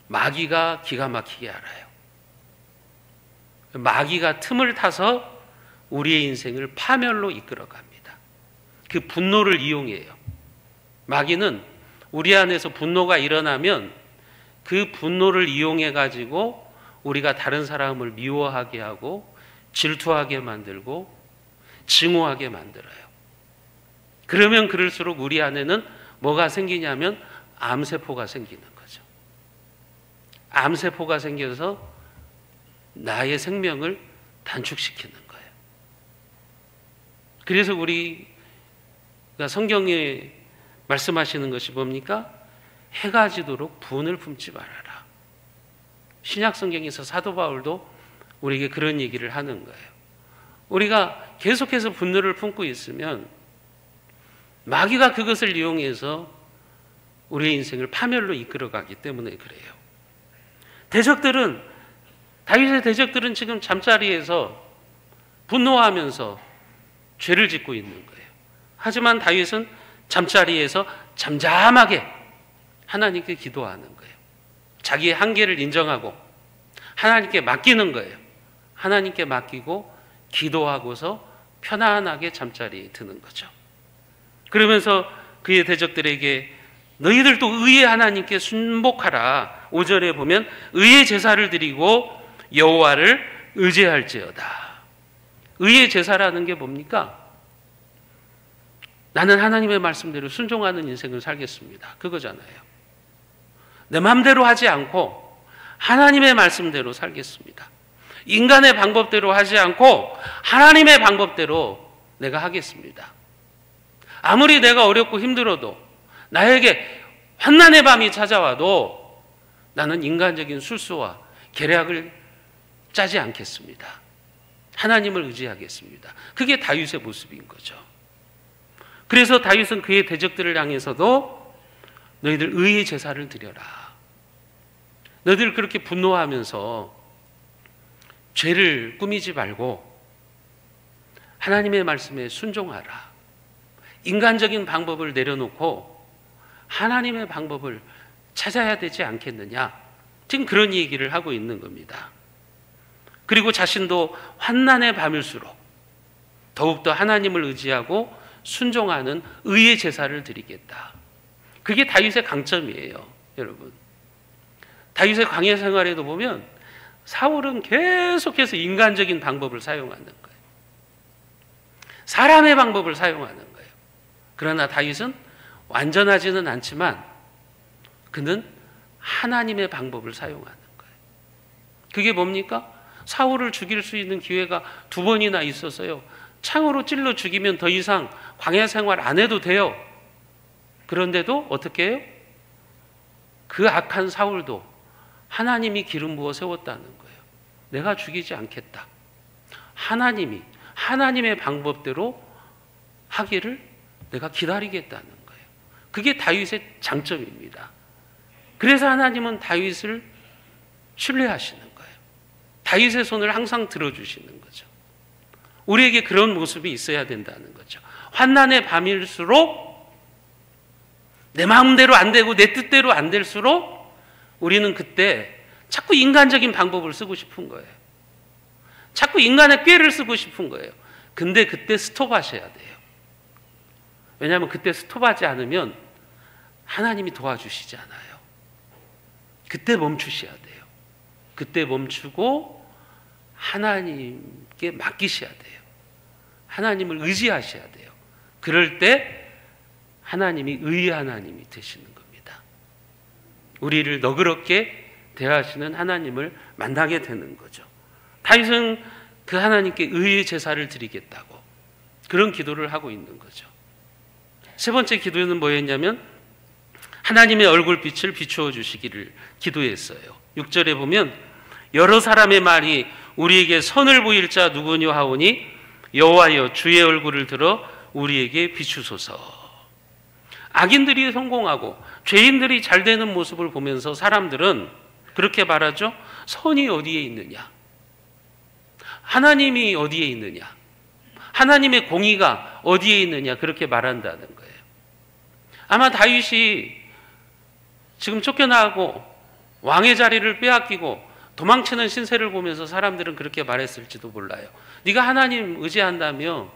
마귀가 기가 막히게 알아요. 마귀가 틈을 타서 우리의 인생을 파멸로 이끌어갑니다. 그 분노를 이용해요. 마귀는 우리 안에서 분노가 일어나면 그 분노를 이용해 가지고 우리가 다른 사람을 미워하게 하고 질투하게 만들고 증오하게 만들어요. 그러면 그럴수록 우리 안에는 뭐가 생기냐면 암세포가 생기는 거죠. 암세포가 생겨서 나의 생명을 단축시키는 거예요. 그래서 우리가 성경에 말씀하시는 것이 뭡니까? 해가 지도록 분을 품지 말아라. 신약 성경에서 사도 바울도 우리에게 그런 얘기를 하는 거예요. 우리가 계속해서 분노를 품고 있으면 마귀가 그것을 이용해서 우리의 인생을 파멸로 이끌어가기 때문에 그래요. 다윗의 대적들은 지금 잠자리에서 분노하면서 죄를 짓고 있는 거예요. 하지만 다윗은 잠자리에서 잠잠하게 하나님께 기도하는 거예요. 자기의 한계를 인정하고 하나님께 맡기는 거예요. 하나님께 맡기고 기도하고서 편안하게 잠자리에 드는 거죠. 그러면서 그의 대적들에게 너희들도 의의 하나님께 순복하라. 5절에 보면 의의 제사를 드리고 여호와를 의지할지어다. 의의 제사라는 게 뭡니까? 나는 하나님의 말씀대로 순종하는 인생을 살겠습니다. 그거잖아요. 내 마음대로 하지 않고 하나님의 말씀대로 살겠습니다. 인간의 방법대로 하지 않고 하나님의 방법대로 내가 하겠습니다. 아무리 내가 어렵고 힘들어도 나에게 환난의 밤이 찾아와도 나는 인간적인 술수와 계략을 짜지 않겠습니다. 하나님을 의지하겠습니다. 그게 다윗의 모습인 거죠. 그래서 다윗은 그의 대적들을 향해서도 너희들 의의 제사를 드려라. 너희들 그렇게 분노하면서 죄를 꾸미지 말고 하나님의 말씀에 순종하라. 인간적인 방법을 내려놓고 하나님의 방법을 찾아야 되지 않겠느냐. 지금 그런 얘기를 하고 있는 겁니다. 그리고 자신도 환난의 밤일수록 더욱더 하나님을 의지하고 순종하는 의의 제사를 드리겠다. 그게 다윗의 강점이에요, 여러분. 다윗의 광야 생활에도 보면 사울은 계속해서 인간적인 방법을 사용하는 거예요. 사람의 방법을 사용하는 거예요. 그러나 다윗은 완전하지는 않지만 그는 하나님의 방법을 사용하는 거예요. 그게 뭡니까? 사울을 죽일 수 있는 기회가 2번이나 있었어요. 창으로 찔러 죽이면 더 이상 광야 생활 안 해도 돼요. 그런데도 어떻게 해요? 그 악한 사울도 하나님이 기름 부어 세웠다는 거예요. 내가 죽이지 않겠다. 하나님이 하나님의 방법대로 하기를 내가 기다리겠다는 거예요. 그게 다윗의 장점입니다. 그래서 하나님은 다윗을 신뢰하시는 거예요. 다윗의 손을 항상 들어주시는 거죠. 우리에게 그런 모습이 있어야 된다는 거죠. 환난의 밤일수록 내 마음대로 안 되고 내 뜻대로 안 될수록 우리는 그때 자꾸 인간적인 방법을 쓰고 싶은 거예요. 자꾸 인간의 꾀를 쓰고 싶은 거예요. 근데 그때 스톱하셔야 돼요. 왜냐하면 그때 스톱하지 않으면 하나님이 도와주시지 않아요. 그때 멈추셔야 돼요. 그때 멈추고 하나님께 맡기셔야 돼요. 하나님을 의지하셔야 돼요. 그럴 때 하나님이 의의 하나님이 되시는 겁니다. 우리를 너그럽게 대하시는 하나님을 만나게 되는 거죠. 다윗은 그 하나님께 의의 제사를 드리겠다고 그런 기도를 하고 있는 거죠. 세 번째 기도는 뭐였냐면 하나님의 얼굴빛을 비추어 주시기를 기도했어요. 6절에 보면 여러 사람의 말이 우리에게 선을 보일 자 누구뇨 하오니 여호와여 주의 얼굴을 들어 우리에게 비추소서. 악인들이 성공하고 죄인들이 잘 되는 모습을 보면서 사람들은 그렇게 말하죠. 선이 어디에 있느냐? 하나님이 어디에 있느냐? 하나님의 공의가 어디에 있느냐 그렇게 말한다는 거예요. 아마 다윗이 지금 쫓겨나고 왕의 자리를 빼앗기고 도망치는 신세를 보면서 사람들은 그렇게 말했을지도 몰라요. 네가 하나님 의지한다며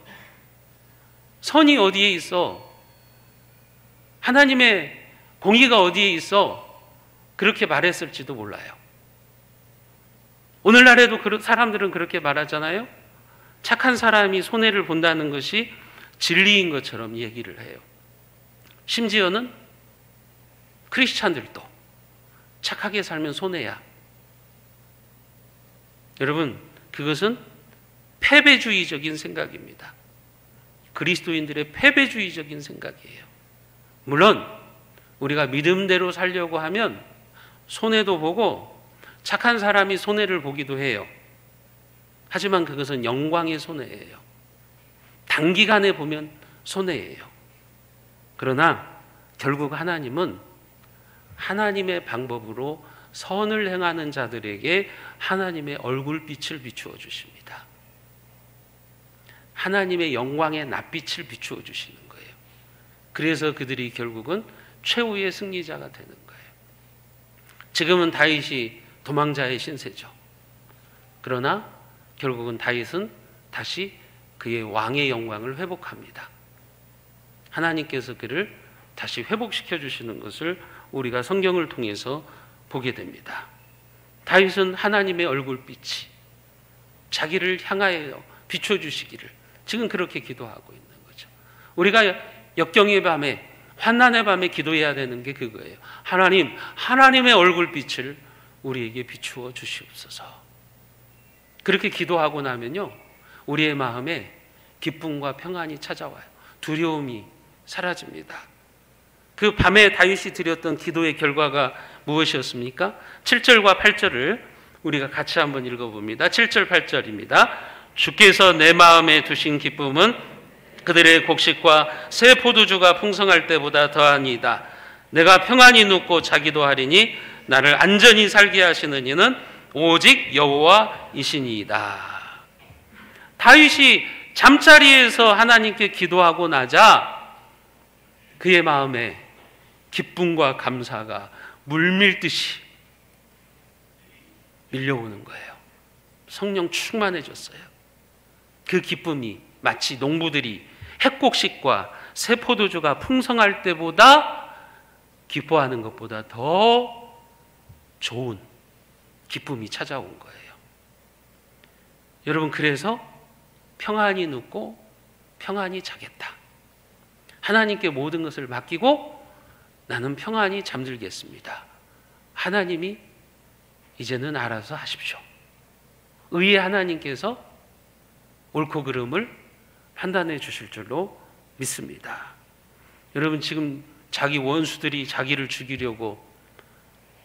선이 어디에 있어? 하나님의 공의가 어디에 있어? 그렇게 말했을지도 몰라요. 오늘날에도 사람들은 그렇게 말하잖아요. 착한 사람이 손해를 본다는 것이 진리인 것처럼 얘기를 해요. 심지어는 크리스찬들도 착하게 살면 손해야. 여러분, 그것은 패배주의적인 생각입니다. 그리스도인들의 패배주의적인 생각이에요. 물론 우리가 믿음대로 살려고 하면 손해도 보고 착한 사람이 손해를 보기도 해요. 하지만 그것은 영광의 손해예요. 단기간에 보면 손해예요. 그러나 결국 하나님은 하나님의 방법으로 선을 행하는 자들에게 하나님의 얼굴빛을 비추어 주십니다. 하나님의 영광의 낯빛을 비추어 주시는 거예요. 그래서 그들이 결국은 최후의 승리자가 되는 거예요. 지금은 다윗이 도망자의 신세죠. 그러나 결국은 다윗은 다시 그의 왕의 영광을 회복합니다. 하나님께서 그를 다시 회복시켜 주시는 것을 우리가 성경을 통해서 보게 됩니다. 다윗은 하나님의 얼굴빛이 자기를 향하여 비춰주시기를 지금 그렇게 기도하고 있는 거죠. 우리가 역경의 밤에 환난의 밤에 기도해야 되는 게 그거예요. 하나님, 하나님의 얼굴빛을 우리에게 비추어 주시옵소서. 그렇게 기도하고 나면요, 우리의 마음에 기쁨과 평안이 찾아와요. 두려움이 사라집니다. 그 밤에 다윗이 드렸던 기도의 결과가 무엇이었습니까? 7절과 8절을 우리가 같이 한번 읽어봅니다. 7절 8절입니다. 주께서 내 마음에 두신 기쁨은 그들의 곡식과 새 포도주가 풍성할 때보다 더하니이다. 내가 평안히 눕고 자기도 하리니 나를 안전히 살게 하시는 이는 오직 여호와이시니이다. 다윗이 잠자리에서 하나님께 기도하고 나자 그의 마음에 기쁨과 감사가 물밀듯이 밀려오는 거예요. 성령 충만해졌어요. 그 기쁨이 마치 농부들이 핵곡식과 새 포도주가 풍성할 때보다 기뻐하는 것보다 더 좋은 기쁨이 찾아온 거예요. 여러분, 그래서 평안히 눕고 평안히 자겠다. 하나님께 모든 것을 맡기고 나는 평안히 잠들겠습니다. 하나님이 이제는 알아서 하십시오. 의의 하나님께서 옳고 그름을 판단해 주실 줄로 믿습니다. 여러분, 지금 자기 원수들이 자기를 죽이려고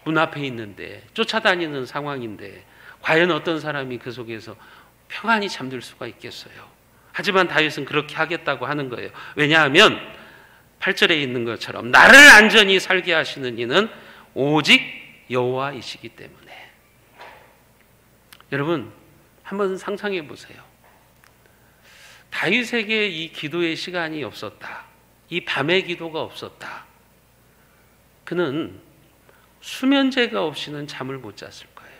문 앞에 있는데 쫓아다니는 상황인데 과연 어떤 사람이 그 속에서 평안히 잠들 수가 있겠어요? 하지만 다윗은 그렇게 하겠다고 하는 거예요. 왜냐하면 8절에 있는 것처럼 나를 안전히 살게 하시는 이는 오직 여호와이시기 때문에. 여러분, 한번 상상해 보세요. 다윗에게 이 기도의 시간이 없었다. 이 밤의 기도가 없었다. 그는 수면제가 없이는 잠을 못 잤을 거예요.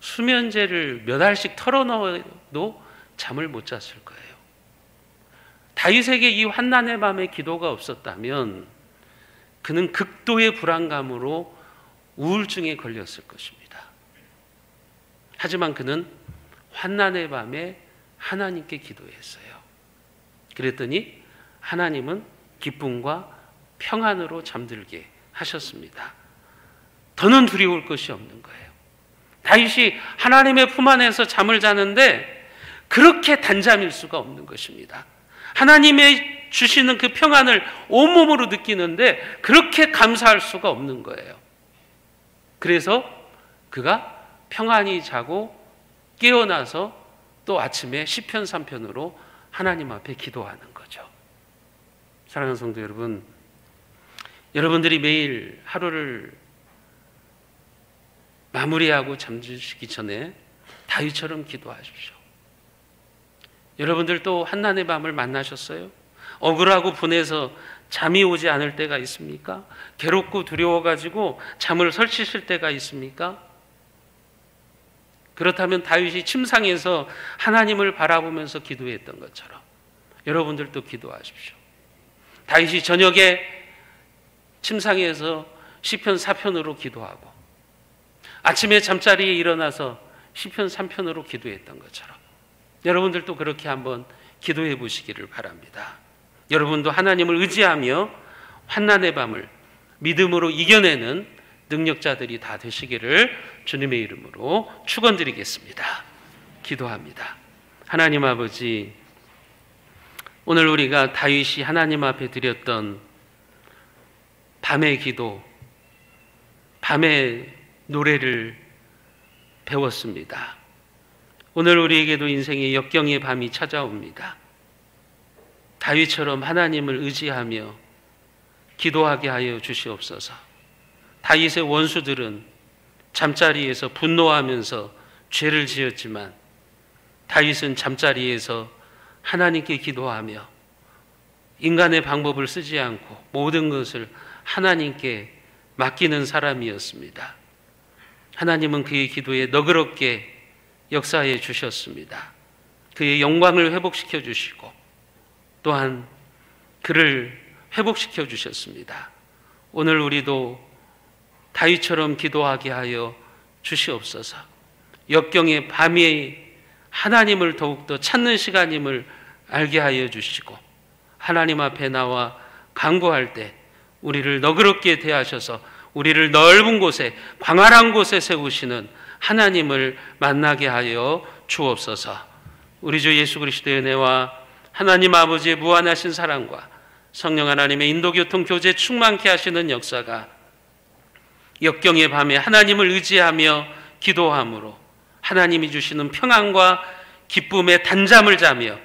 수면제를 몇 알씩 털어넣어도 잠을 못 잤을 거예요. 다윗에게 이 환난의 밤에 기도가 없었다면 그는 극도의 불안감으로 우울증에 걸렸을 것입니다. 하지만 그는 환난의 밤에 하나님께 기도했어요. 그랬더니 하나님은 기쁨과 평안으로 잠들게 하셨습니다. 더는 두려울 것이 없는 거예요. 다윗이 하나님의 품 안에서 잠을 자는데 그렇게 단잠일 수가 없는 것입니다. 하나님의 주시는 그 평안을 온몸으로 느끼는데 그렇게 감사할 수가 없는 거예요. 그래서 그가 평안히 자고 깨어나서 또 아침에 시편 3편으로 하나님 앞에 기도하는 거죠. 사랑하는 성도 여러분, 여러분들이 매일 하루를 마무리하고 잠드시기 전에 다윗처럼 기도하십시오. 여러분들 또 한난의 밤을 만나셨어요? 억울하고 분해서 잠이 오지 않을 때가 있습니까? 괴롭고 두려워가지고 잠을 설치실 때가 있습니까? 그렇다면 다윗이 침상에서 하나님을 바라보면서 기도했던 것처럼 여러분들도 기도하십시오. 다윗이 저녁에 침상에서 시편 4편으로 기도하고 아침에 잠자리에 일어나서 시편 3편으로 기도했던 것처럼 여러분들도 그렇게 한번 기도해 보시기를 바랍니다. 여러분도 하나님을 의지하며 환난의 밤을 믿음으로 이겨내는 능력자들이 다 되시기를 주님의 이름으로 축원드리겠습니다. 기도합니다. 하나님 아버지, 오늘 우리가 다윗이 하나님 앞에 드렸던 밤의 기도, 밤의 노래를 배웠습니다. 오늘 우리에게도 인생의 역경의 밤이 찾아옵니다. 다윗처럼 하나님을 의지하며 기도하게 하여 주시옵소서. 다윗의 원수들은 잠자리에서 분노하면서 죄를 지었지만 다윗은 잠자리에서 하나님께 기도하며 인간의 방법을 쓰지 않고 모든 것을 하나님께 맡기는 사람이었습니다. 하나님은 그의 기도에 너그럽게 역사해 주셨습니다. 그의 영광을 회복시켜 주시고 또한 그를 회복시켜 주셨습니다. 오늘 우리도 다윗처럼 기도하게 하여 주시옵소서. 역경의 밤이 하나님을 더욱더 찾는 시간임을 알게 하여 주시고 하나님 앞에 나와 간구할 때 우리를 너그럽게 대하셔서 우리를 넓은 곳에 광활한 곳에 세우시는 하나님을 만나게 하여 주옵소서. 우리 주 예수 그리스도의 은혜와 하나님 아버지의 무한하신 사랑과 성령 하나님의 인도교통 교제 충만케 하시는 역사가 역경의 밤에 하나님을 의지하며 기도함으로 하나님이 주시는 평안과 기쁨의 단잠을 자며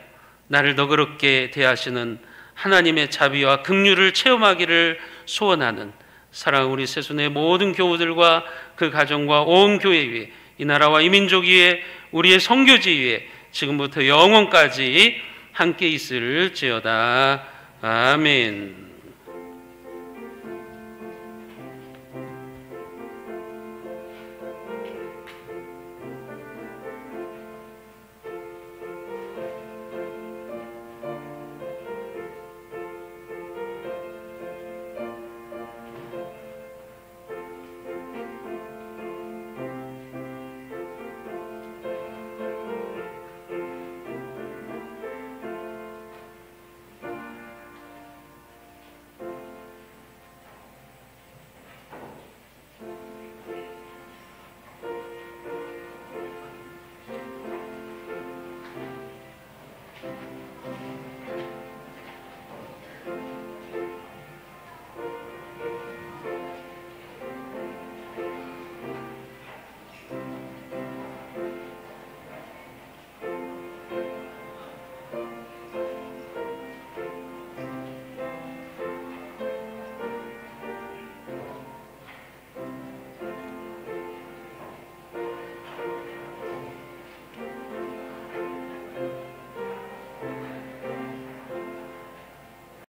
나를 너그럽게 대하시는 하나님의 자비와 긍휼을 체험하기를 소원하는 사랑하는 우리 새순의 모든 교우들과 그 가정과 온 교회 위에 이 나라와 이 민족 위에 우리의 선교지 위에 지금부터 영원까지 함께 있을지어다. 아멘.